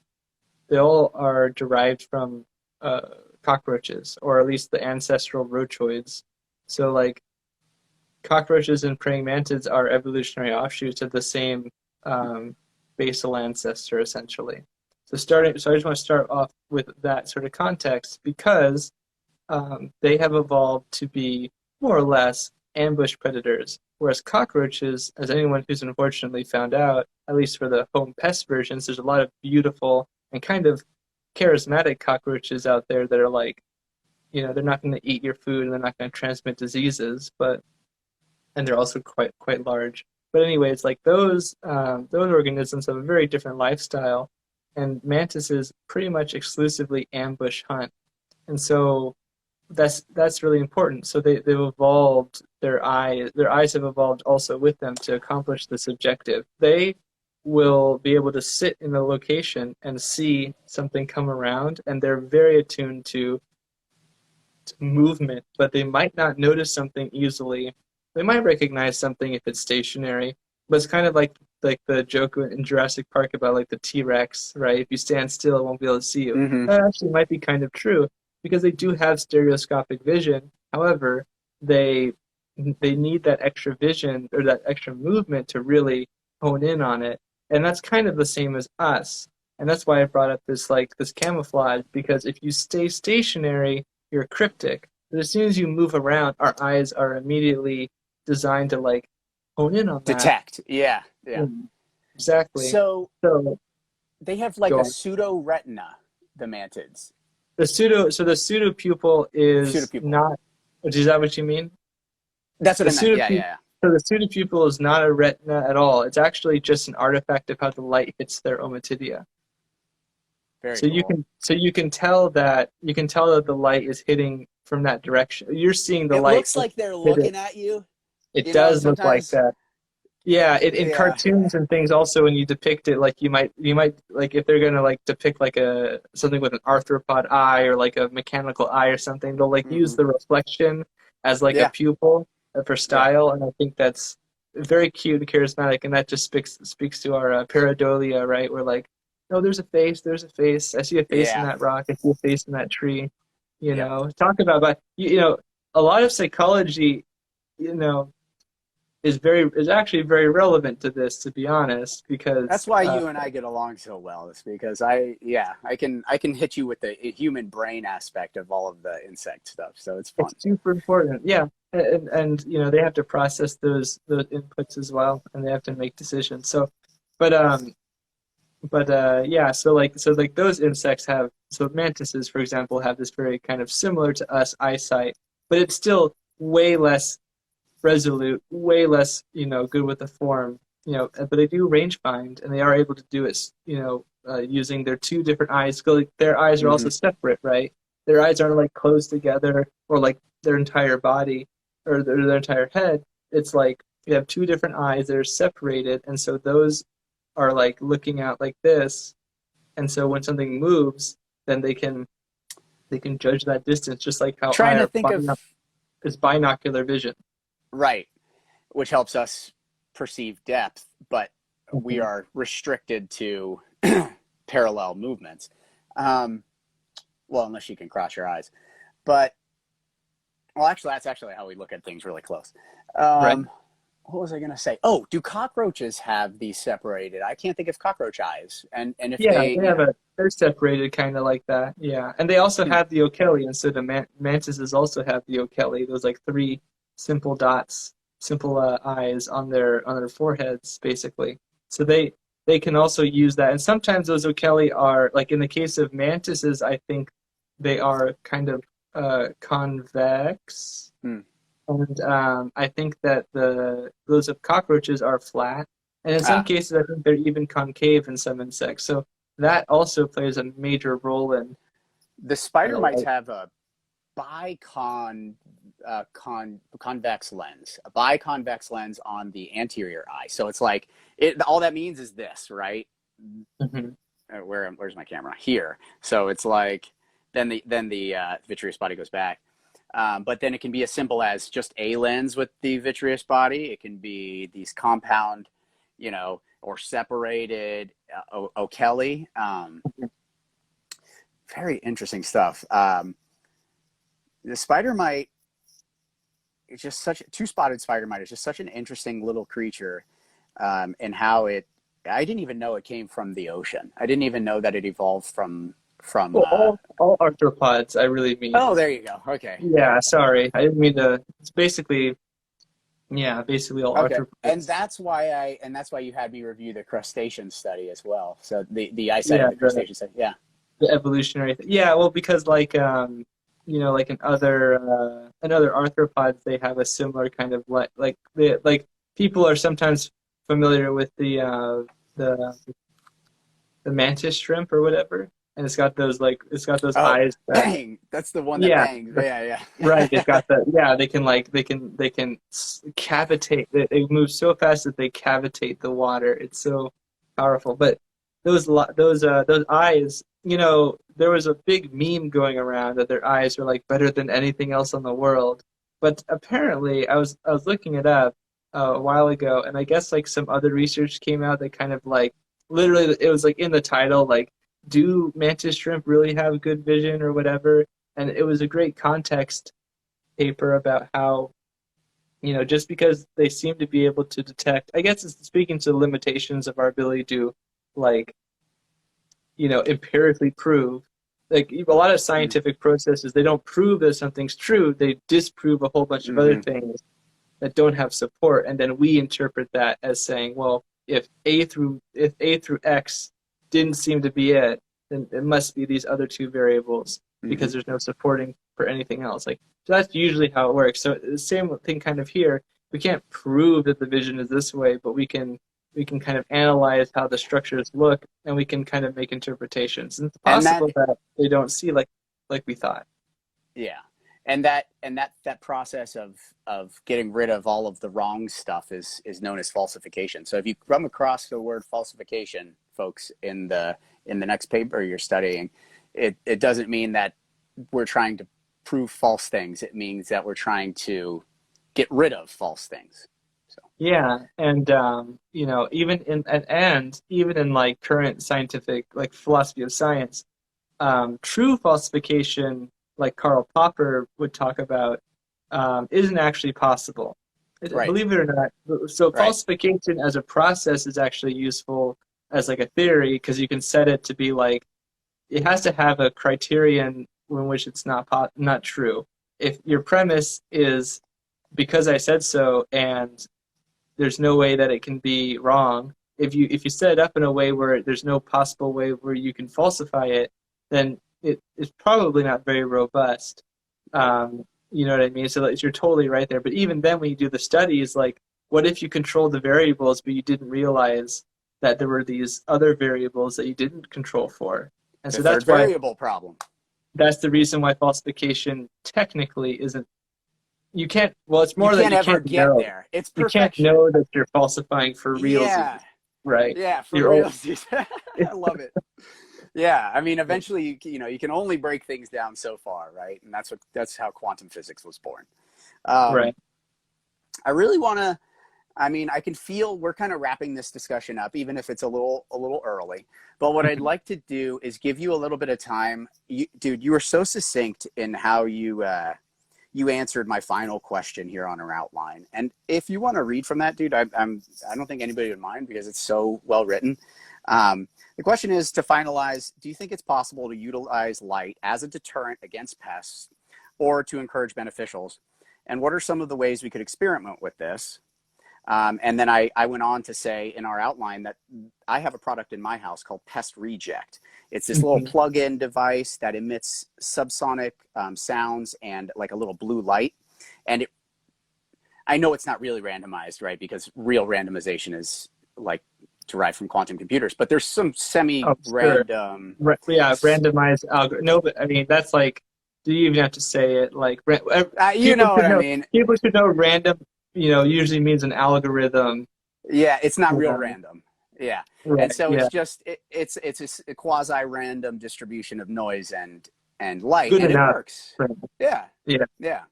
they all are derived from cockroaches, or at least the ancestral roachoids. So like cockroaches and praying mantids are evolutionary offshoots of the same basal ancestor, essentially. So I just want to start off with that sort of context because they have evolved to be more or less ambush predators, whereas cockroaches, as anyone who's unfortunately found out, at least for the home pest versions, there's a lot of beautiful and kind of charismatic cockroaches out there that are like, they're not going to eat your food and they're not going to transmit diseases, and they're also quite large. But anyways, like those organisms have a very different lifestyle, and mantises pretty much exclusively ambush hunt, and so that's really important. So they've evolved their eyes have evolved also with them to accomplish this objective. They will be able to sit in a location and see something come around, and they're very attuned to movement, but they might not notice something easily. They might recognize something if it's stationary, but it's kind of like the joke in Jurassic Park about like the T-Rex, right? If you stand still, it won't be able to see you. Mm-hmm. That actually might be kind of true because they do have stereoscopic vision. However, they need that extra vision or that extra movement to really hone in on it. And that's kind of the same as us. And that's why I brought up this camouflage, because if you stay stationary, you're cryptic. But as soon as you move around, our eyes are immediately designed to like hone in on that. Detect. Yeah, yeah. Exactly. So So they have like go a on. pseudo retina, the mantids. The pseudo pupil Pseudo is pupil. not. Is that what you mean? That's what The I meant. pseudo Yeah, yeah, So the pseudo pupil is not a retina at all. It's actually just an artifact of how the light hits their ommatidia. very So cool. you can tell that the light is hitting from that direction. You're seeing the It light looks like they're hit it. looking at you. It does look like Sometimes that. Yeah, in Yeah. cartoons and things also when you depict it like you might like if they're gonna like depict like a something with an arthropod eye or like a mechanical eye or something, they'll like use Hmm. the reflection as like a Yeah. pupil for Yeah. style, and I think that's very cute and charismatic, and that just speaks to our pareidolia, right? We're like, oh, there's a face. I see a face in Yeah. that rock. I see a face in that tree. You Yep. know, talk about but you know a lot of psychology, you know is actually very relevant to this, to be honest, That's because why you and I get along so well. It's because I can hit you with the human brain aspect of all of the insect stuff. So it's fun. it's super important. Yeah, and you know they have to process those inputs as well, and they have to make decisions. So, but yeah, so like those insects have so mantises, for example, have this very kind of similar to us eyesight, but it's still way less resolute, way less, good with the form, but they do range find and they are able to do it, using their two different eyes. 'Cause, like, their eyes are also Hmm. separate, right? Their eyes aren't like close together or like their entire body or their entire head. It's like you have two different eyes that are separated, and so those are like looking out like this. And so when something moves, then they can judge that distance, just like how Trying to our think of is binocular vision. right, which helps us perceive depth, but we Mhm. are restricted to parallel movements. Um, well, unless you can cross your eyes, but well, actually, that's actually how we look at things really close. Right. Um, what was I going to say? Oh, do cockroaches have these separated? I can't think of cockroach eyes, and if Yeah, they, they have they're separated kind of like that. Yeah, and they also hmm, have the Okelly, and so the mantises also have the Okelly. Those like three simple dots, simple eyes on their foreheads, basically. So they can also use that, and sometimes those Okelly are like in the case of mantises, I think they are kind of convex, hmm. and I think that those of cockroaches are flat, and in some Ah, cases, I think they're even concave in some insects. So that also plays a major role in the spider mites like have a convex lens, a biconvex lens on the anterior eye. So it's like it. All that means is this, right? mhm. Where's my camera? Here. So it's like then the vitreous body goes back. But then it can be as simple as just a lens with the vitreous body. It can be these compound, or separated Okelly. Very interesting stuff. The spider mite is just such two-spotted spider mite is just such an interesting little creature, and how it. I didn't even know it came from the ocean. I didn't even know that it evolved from. Well, all arthropods, I really mean. Oh, there you go. Okay. Yeah, sorry, I didn't mean to. It's basically, yeah, basically all Okay, and arthropods. that's why you had me review the crustacean study as well. So the eyesight Yeah, of the crustacean study. Yeah. the evolutionary thing. Yeah, well, because like like in other arthropods, they have a similar kind of like people are sometimes familiar with the the mantis shrimp or whatever, and it's got those Oh, eyes that bang! That's the one that yeah, bangs. Yeah, right. They've yeah. got the yeah. They can cavitate. They move so fast that they cavitate the water. It's so powerful. But those eyes, there was a big meme going around that their eyes are like better than anything else on the world. But apparently, I was looking it up a while ago, and I guess like some other research came out that kind of like literally it was like in the title like, do mantis shrimp really have good vision or whatever? And it was a great context paper about how, just because they seem to be able to detect, I guess it's speaking to the limitations of our ability to, like, empirically prove. Like a lot of scientific processes, they don't prove that something's true, they disprove a whole bunch of other Mm-hmm. things that don't have support, and then we interpret that as saying, well, if A through X didn't seem to be it, then it must be these other two variables Mm-hmm. because there's no supporting for anything else. Like so that's usually how it works. So the same thing kind of here. We can't prove that the vision is this way, but we can kind of analyze how the structures look, and we can kind of make interpretations. And it's And that possible that they don't see like we thought. yeah, And that process of getting rid of all of the wrong stuff is known as falsification. So if you come across the word falsification, folks, in the next paper you're studying, it doesn't mean that we're trying to prove false things. It means that we're trying to get rid of false things. So Yeah, and you know, even in like current scientific like philosophy of science, true falsification, like Karl Popper would talk about, isn't actually possible. right, Believe it or not. So right. falsification as a process is actually useful as like a theory because you can set it to be like it has to have a criterion in which it's not true. If your premise is because I said so and there's no way that it can be wrong. If you set it up in a way where there's no possible way where you can falsify it, then it is probably not very robust. You know what I mean? So like, you're totally right there. But even then, when you do the studies, like, what if you control the variables, but you didn't realize that there were these other variables that you didn't control for? And The so third variable problem. that's the reason why falsification technically isn't. You can't. Well, it's You more that can't you ever can't get know. there. It's You can't perfection. know that you're falsifying for realsies, Yeah, right? yeah, for You're real. all, I love it. Yeah, I mean, eventually, you can only break things down so far, right? And that's how quantum physics was born. Um, right. I really want to. I mean, I can feel we're kind of wrapping this discussion up, even if it's a little early. But what I'd Mhm. like to do is give you a little bit of time, dude. You were so succinct in how you answered my final question here on our outline. And if you want to read from that, dude, I don't think anybody would mind because it's so well written. The question is, to finalize, do you think it's possible to utilize light as a deterrent against pests or to encourage beneficials? And what are some of the ways we could experiment with this? And then I went on to say in our outline that I have a product in my house called Pest Reject. It's this little Mhm. plug-in device that emits subsonic sounds and like a little blue light. And I know it's not really randomized, right? Because real randomization is like derived from quantum computers, but there's some Oh, sure. semi-random. Yeah, randomized algorithm. No, but I mean that's like. Do you even have to say it? Like, You people know what should I know. mean? People should know. Random, you know, usually means an algorithm. Yeah, it's not real Yeah, random. Yeah. And right. so Yeah. it's just it's a quasi-random distribution of noise and light, Good and it enough. works. Right. Yeah. Yeah. Yeah.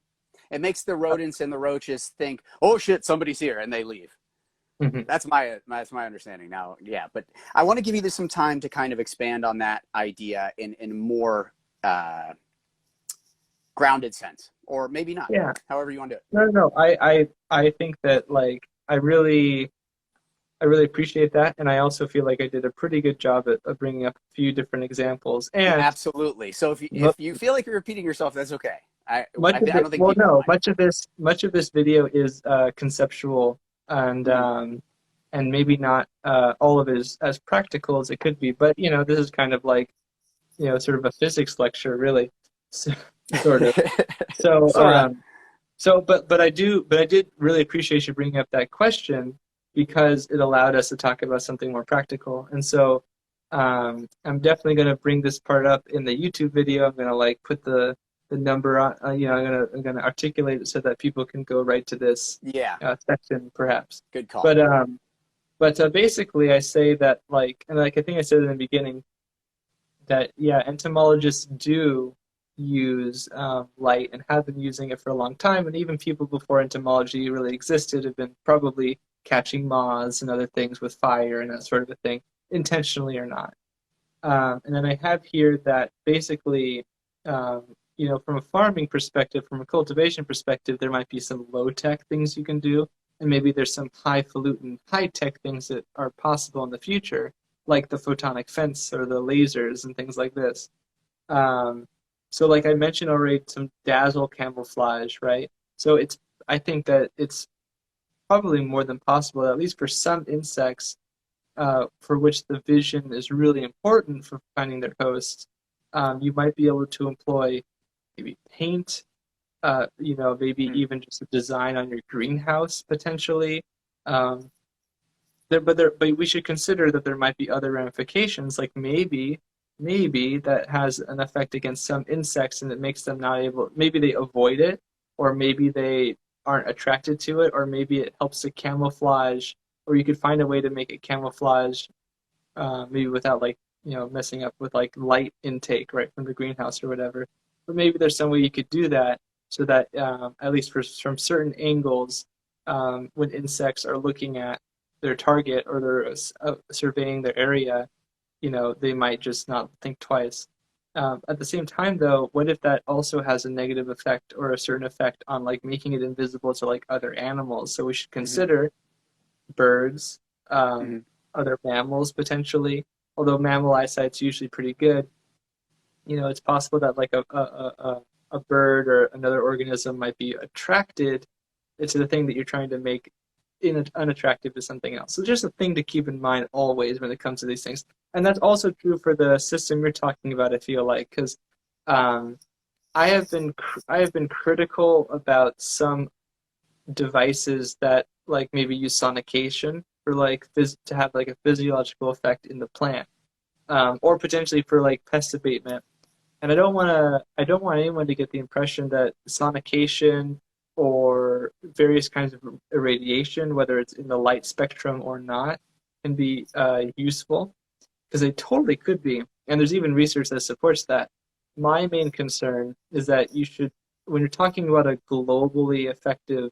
It makes the rodents and the roaches think, "Oh shit, somebody's here," and they leave. Mhm. That's my understanding now. Yeah, but I want to give you some time to kind of expand on that idea in more uh, grounded sense, or maybe not. Yeah. However you want to do it. No, no, no. I think that like I really appreciate that, and I also feel like I did a pretty good job at bringing up a few different examples. And Absolutely. So if you, mu- if you feel like you're repeating yourself, that's okay. I much of I it, don't think well, people will no, mind. much of this video is conceptual Mhm. and maybe not all of it is as practical as it could be. But you know, this is kind of like you know, sort of a physics lecture, really, so, sort of. So, Sort of. but I did really appreciate you bringing up that question because it allowed us to talk about something more practical. And so, I'm definitely going to bring this part up in the YouTube video. I'm going to like put the number on, you know, I'm gonna articulate it so that people can go right to this Yeah. section, perhaps. Good call. But basically, I say that like, and like I think I said in the beginning that yeah, entomologists do use light and have been using it for a long time, and even people before entomology really existed have been probably catching moths and other things with fire and that sort of a thing, intentionally or not. And then I have here that basically, um, you know, from a farming perspective, from a cultivation perspective, there might be some low tech things you can do, and maybe there's some highfalutin, high tech things that are possible in the future, like the photonic fence or the lasers and things like this. Um, so, like I mentioned already, some dazzle camouflage, right? So I think that it's probably more than possible, at least for some insects, for which the vision is really important for finding their hosts, you might be able to employ maybe paint, you know, maybe Hmm. even just a design on your greenhouse potentially. Um, but we should consider that there might be other ramifications, like maybe maybe that has an effect against some insects and it makes them not able, maybe they avoid it, or maybe they aren't attracted to it, or maybe it helps to camouflage, or you could find a way to make it camouflage, maybe without like, messing up with like light intake right from the greenhouse or whatever. But maybe there's some way you could do that so that at least from certain angles, when insects are looking at their target or they're surveying their area, they might just not think twice. At the same time, though, what if that also has a negative effect or a certain effect on like making it invisible to like other animals? So we should Mm-hmm. consider birds, Mm-hmm. other mammals potentially. Although mammal eyesight's usually pretty good, it's possible that like a bird or another organism might be attracted to the thing that you're trying to make unattractive to something else. So just a thing to keep in mind always when it comes to these things. And that's also true for the system you're talking about, I feel like, because um, I have been critical about some devices that like maybe use sonication for like to have like a physiological effect in the plant, or potentially for like pest abatement. And I don't want anyone to get the impression that sonication or various kinds of irradiation, whether it's in the light spectrum or not, can be useful, because they totally could be. And there's even research that supports that. My main concern is that you should, when you're talking about a globally effective,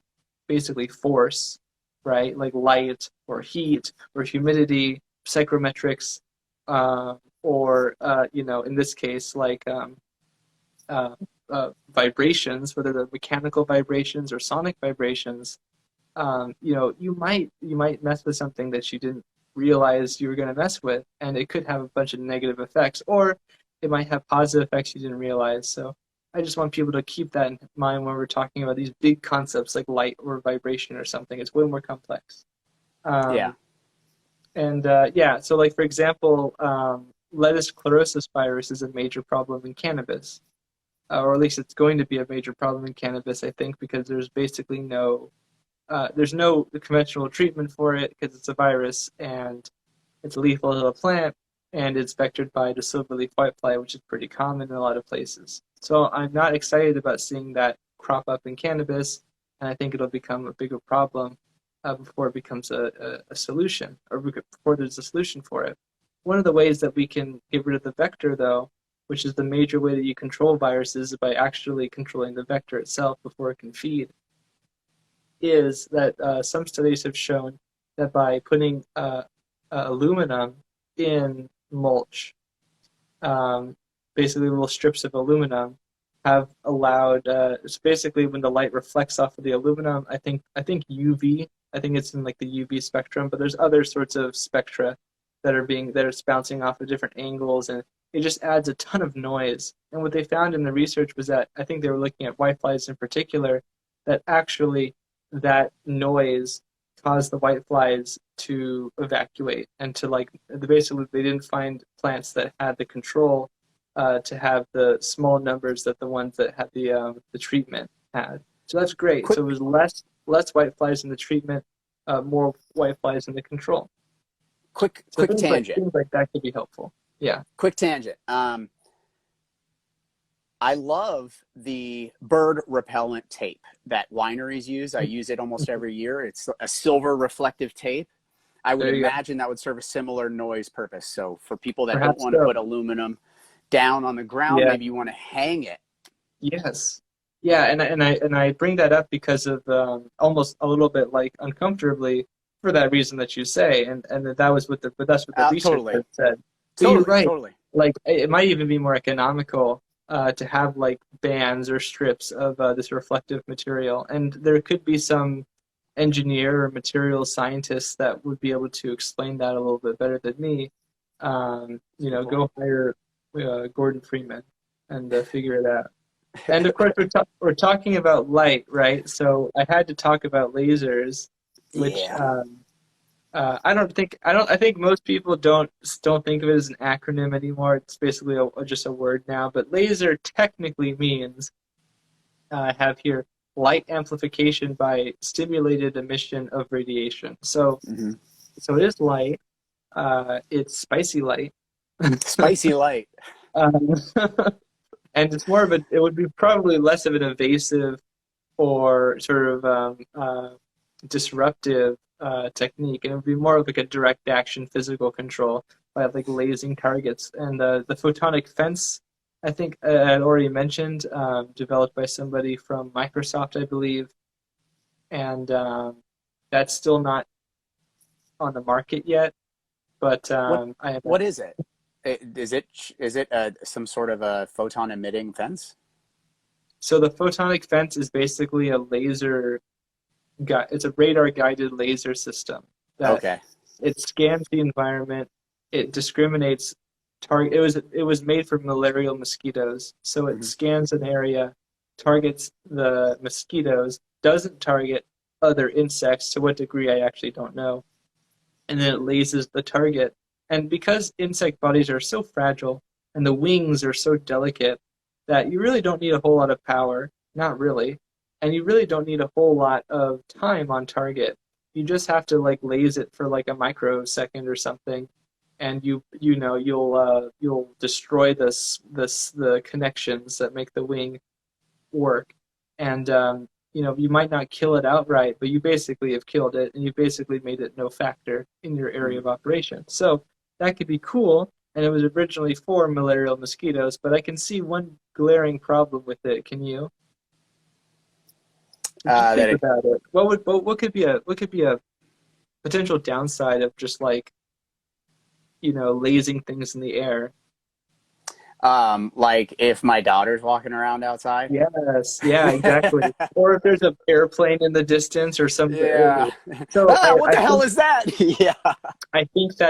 basically force, right, like light or heat or humidity, psychrometrics, or in this case, like uh, vibrations, whether they're mechanical vibrations or sonic vibrations, you might mess with something that you didn't realize you were going to mess with, and it could have a bunch of negative effects, or it might have positive effects you didn't realize. So I just want people to keep that in mind when we're talking about these big concepts like light or vibration or something. It's way more complex. Yeah. Um, and yeah, so like for example, lettuce sclerosis virus is a major problem in cannabis, or at least it's going to be a major problem in cannabis, I think, because there's no conventional treatment for it because it's a virus and it's lethal to the plant, and it's vectored by the silverleaf whitefly, which is pretty common in a lot of places. So I'm not excited about seeing that crop up in cannabis, and I think it'll become a bigger problem before it becomes a solution, or before there's a solution for it. One of the ways that we can get rid of the vector, though, which is the major way that you control viruses, is by actually controlling the vector itself before it can feed, is that some studies have shown that by putting aluminum in mulch, um, basically little strips of aluminum, have allowed. It's basically when the light reflects off of the aluminum. I think UV. I think it's in like the UV spectrum, but there's other sorts of spectra that are bouncing off of different angles, and it just adds a ton of noise. And what they found in the research was that, I think they were looking at whiteflies in particular, that actually that noise caused the whiteflies to evacuate, and to like basically they didn't find plants that had the control to have the small numbers that the ones that had the treatment had. So that's great. Quick, So it was less whiteflies in the treatment, more whiteflies in the control. So quick tangent. things like that could be helpful. Yeah. Quick tangent. I love the bird repellent tape that wineries use. I use it almost every year. It's a silver reflective tape. I would imagine that would serve a similar noise purpose. So for people that Perhaps don't want to so. put aluminum down on the ground, Yeah. maybe you want to hang it. Yes. Yeah, and I bring that up because of almost a little bit like uncomfortably, for that reason that you say, and that's what the research Totally. had said. But you're Totally. right. Totally. Like it might even be more economical to have like bands or strips of this reflective material, and there could be some engineer or material scientists that would be able to explain that a little bit better than me. Cool. Go hire Gordon Freeman and figure it out. And of course, we're talking about light, right? So I had to talk about lasers, which Yeah. I think most people don't think of it as an acronym anymore. It's basically just a word now. But laser technically means, I have here, light amplification by stimulated emission of radiation. So Mm-hmm. so it is light. It's spicy light. Spicy light. Um, and it's more of a, it would be probably less of an invasive or sort of disruptive technique, and it would be more of like a direct action physical control by like lasing targets. And the photonic fence, I think I had already mentioned, developed by somebody from Microsoft, I believe, and that's still not on the market yet. But What I have what is it? Is it some sort of a photon emitting fence? so the photonic fence is basically a laser it's a radar guided laser system that Okay. it scans the environment. It discriminates target. It was made for malarial mosquitoes, so it Hmm. scans an area, targets the mosquitoes, doesn't target other insects. To what degree, I actually don't know. And then it lasers the target. And because insect bodies are so fragile and the wings are so delicate, that you really don't need a whole lot of power. Not really. And you really don't need a whole lot of time on target. You just have to like laze it for like a microsecond or something, and you'll destroy the connections that make the wing work. And you might not kill it outright, but you basically have killed it, and you basically made it no factor in your area of operation. So that could be cool. And it was originally for malarial mosquitoes, but I can see one glaring problem with it. Can you? Just That think about it. What could be a potential downside of just like lasing things in the air? like if my daughter's walking around outside. Yes, yeah, exactly. Or if there's an airplane in the distance or some. Yeah. So Ah, what I the hell think is that? Yeah.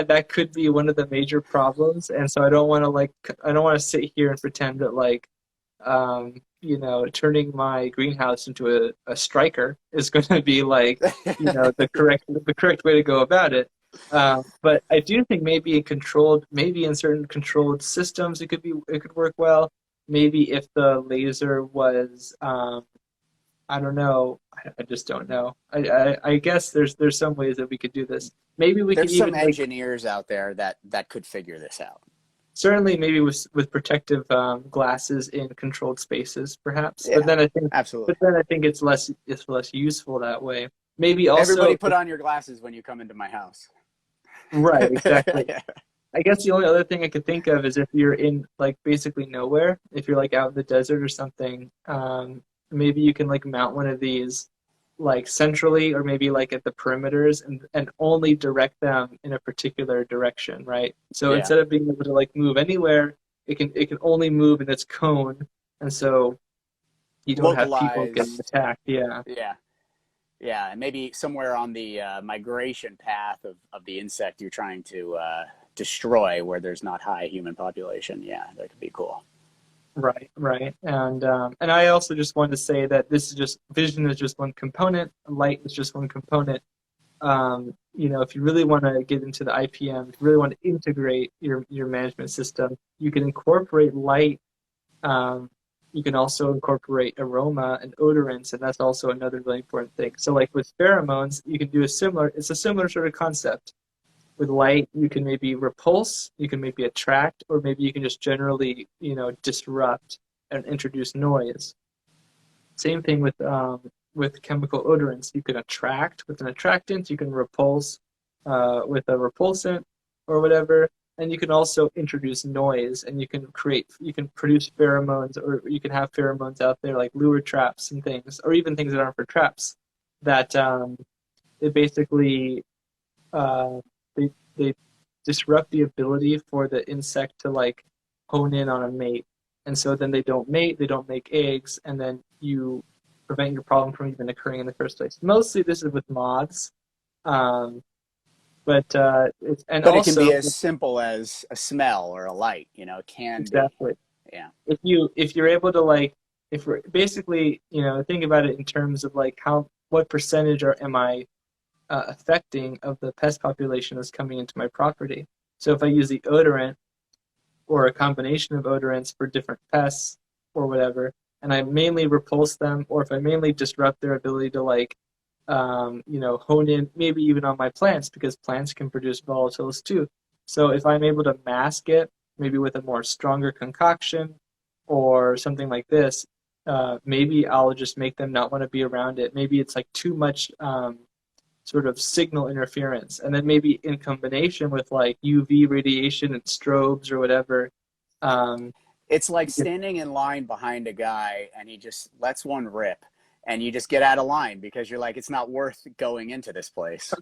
that could be one of the major problems, and so I don't want to sit here and pretend that like turning my greenhouse into a striker is going to be like the correct way to go about it. But I do think maybe in certain controlled systems, it could work well. Maybe if the laser was, I don't know, I just don't know. I guess there's some ways that we could do this. Maybe we could There's some even like engineers out there that could figure this out. certainly maybe with protective glasses in controlled spaces, perhaps. But Yeah, then I think, absolutely. it's less useful that way. Maybe Everybody also, put on your glasses when you come into my house. right, exactly. I guess the only other thing I could think of is if you're in like basically nowhere, if you're like out in the desert or something, maybe you can like mount one of these like centrally or maybe like at the perimeters and only direct them in a particular direction, right? So Yeah. instead of being able to like move anywhere, it can only move in its cone, and so you don't have people getting Localized. attacked. Yeah. Yeah. Yeah. And maybe somewhere on the migration path of the insect you're trying to destroy where there's not high human population. Yeah, that could be cool. Right, right. And I also just wanted to say that this is just vision is just one component, light is just one component. If you really want to get into the IPM, if you really want to integrate your management system, you can incorporate light. Um, you can also incorporate aroma and odorants, and that's also another really important thing. So, like with pheromones, you can do it's a similar sort of concept. With light, you can maybe repulse, you can maybe attract, or maybe you can just generally, disrupt and introduce noise. Same thing with chemical odorants. You can attract with an attractant, you can repulse with a repulsant or whatever, and you can also introduce noise, and you can produce pheromones, or you can have pheromones out there like lure traps and things, or even things that aren't for traps that it basically uh, they disrupt the ability for the insect to like hone in on a mate, and so then they don't mate, they don't make eggs, and then you prevent your problem from even occurring in the first place. Mostly this is with moths, um, but it's and But it can be also as simple as a smell or a light, it can be. exactly Yeah. if you're able to like if we're basically think about it in terms of like what percentage am I affecting of the pest population that's coming into my property. So if I use the odorant or a combination of odorants for different pests or whatever, and I mainly repulse them, or if I mainly disrupt their ability to like, hone in, maybe even on my plants, because plants can produce volatiles too. So if I'm able to mask it maybe with a more stronger concoction or something like this, maybe I'll just make them not want to be around it. Maybe it's like too much sort of signal interference. And then maybe in combination with like UV radiation and strobes or whatever. It's like standing in line behind a guy and he just lets one rip and you just get out of line because you're like, it's not worth going into this place.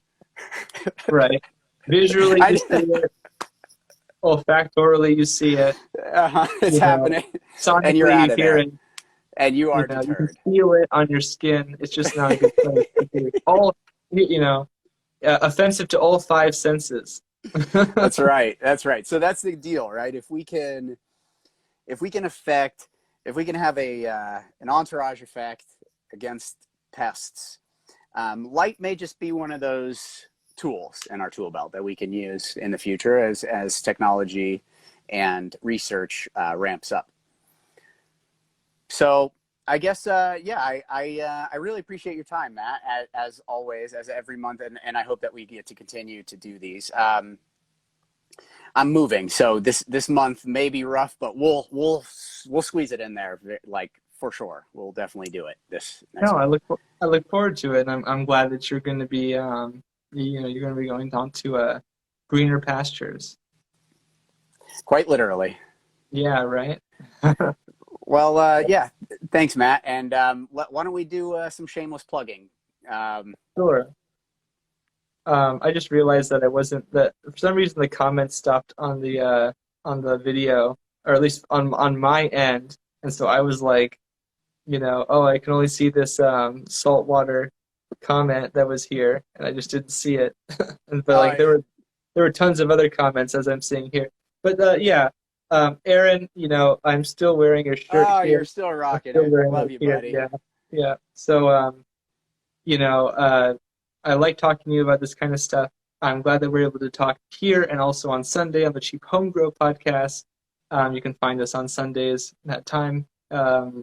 Right. Visually, you see it. Olfactorily, you see it. It's happening. Sonically, and you're out you of hear there. it. And you are You can deterred. feel it on your skin. It's just not a good place. Offensive to all five senses. That's right. That's right. So that's the deal, right? If we can have an entourage effect against pests, light may just be one of those tools in our tool belt that we can use in the future as technology and research ramps up. So I guess, I really appreciate your time, Matt, as always, as every month, and I hope that we get to continue to do these. I'm moving, so this month may be rough, but we'll squeeze it in there, like for sure. We'll definitely do it this next month. I look forward to it, and I'm glad that you're going to be you're going to be going on to greener pastures. Quite literally. Yeah, right. Well, yeah. Thanks, Matt. And why don't we do some shameless plugging? Sure. I just realized that for some reason the comments stopped on the video, or at least on my end, and so I was like, I can only see this saltwater comment that was here, and I just didn't see it. But there were tons of other comments as I'm seeing here. But yeah. Aaron, I'm still wearing your shirt Oh, here. you're still rocking it. Love you, buddy. Yeah, yeah. So, I like talking to you about this kind of stuff. I'm glad that we're able to talk here and also on Sunday on the Cheap Home Grow podcast. You can find us on Sundays at time,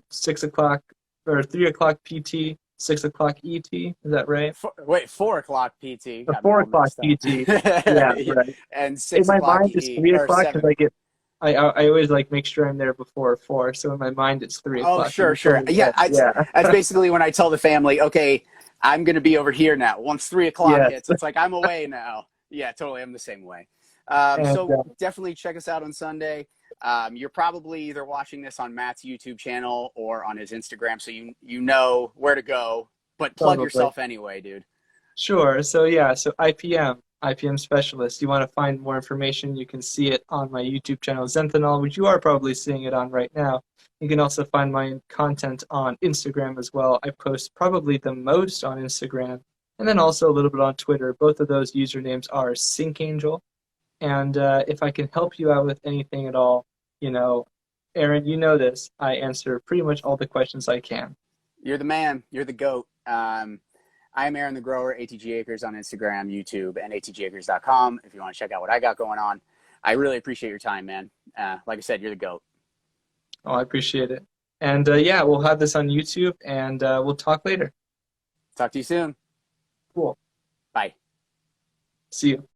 6 o'clock or 3 o'clock PT, 6 o'clock ET. Is that right? 4 o'clock PT. 4 o'clock PT. Yeah, right. And 6 in my o'clock mind, it's 3 o'clock because I always like make sure I'm there before 4. So in my mind, it's 3 o'clock. Oh, sure. Yeah, that's basically when I tell the family, okay, I'm going to be over here now. Once 3 o'clock hits, it's like I'm away now. Yeah, totally. I'm the same way. So definitely check us out on Sunday. You're probably either watching this on Matt's YouTube channel or on his Instagram, so you know where to go. But plug yourself anyway, dude. Sure. So IPM specialist. You want to find more information, you can see it on my YouTube channel, Zenthanol, which you are probably seeing it on right now. You can also find my content on Instagram as well. I post probably the most on Instagram, and then also a little bit on Twitter. Both of those usernames are SyncAngel. And if I can help you out with anything at all, Aaron, you know this. I answer pretty much all the questions I can. You're the man. You're the GOAT. I am Aaron the Grower, ATG Acres on Instagram, YouTube, and atgacres.com if you want to check out what I got going on. I really appreciate your time, man. Like I said, you're the GOAT. Oh, I appreciate it. And we'll have this on YouTube, and we'll talk later. Talk to you soon. Cool. Bye. See you.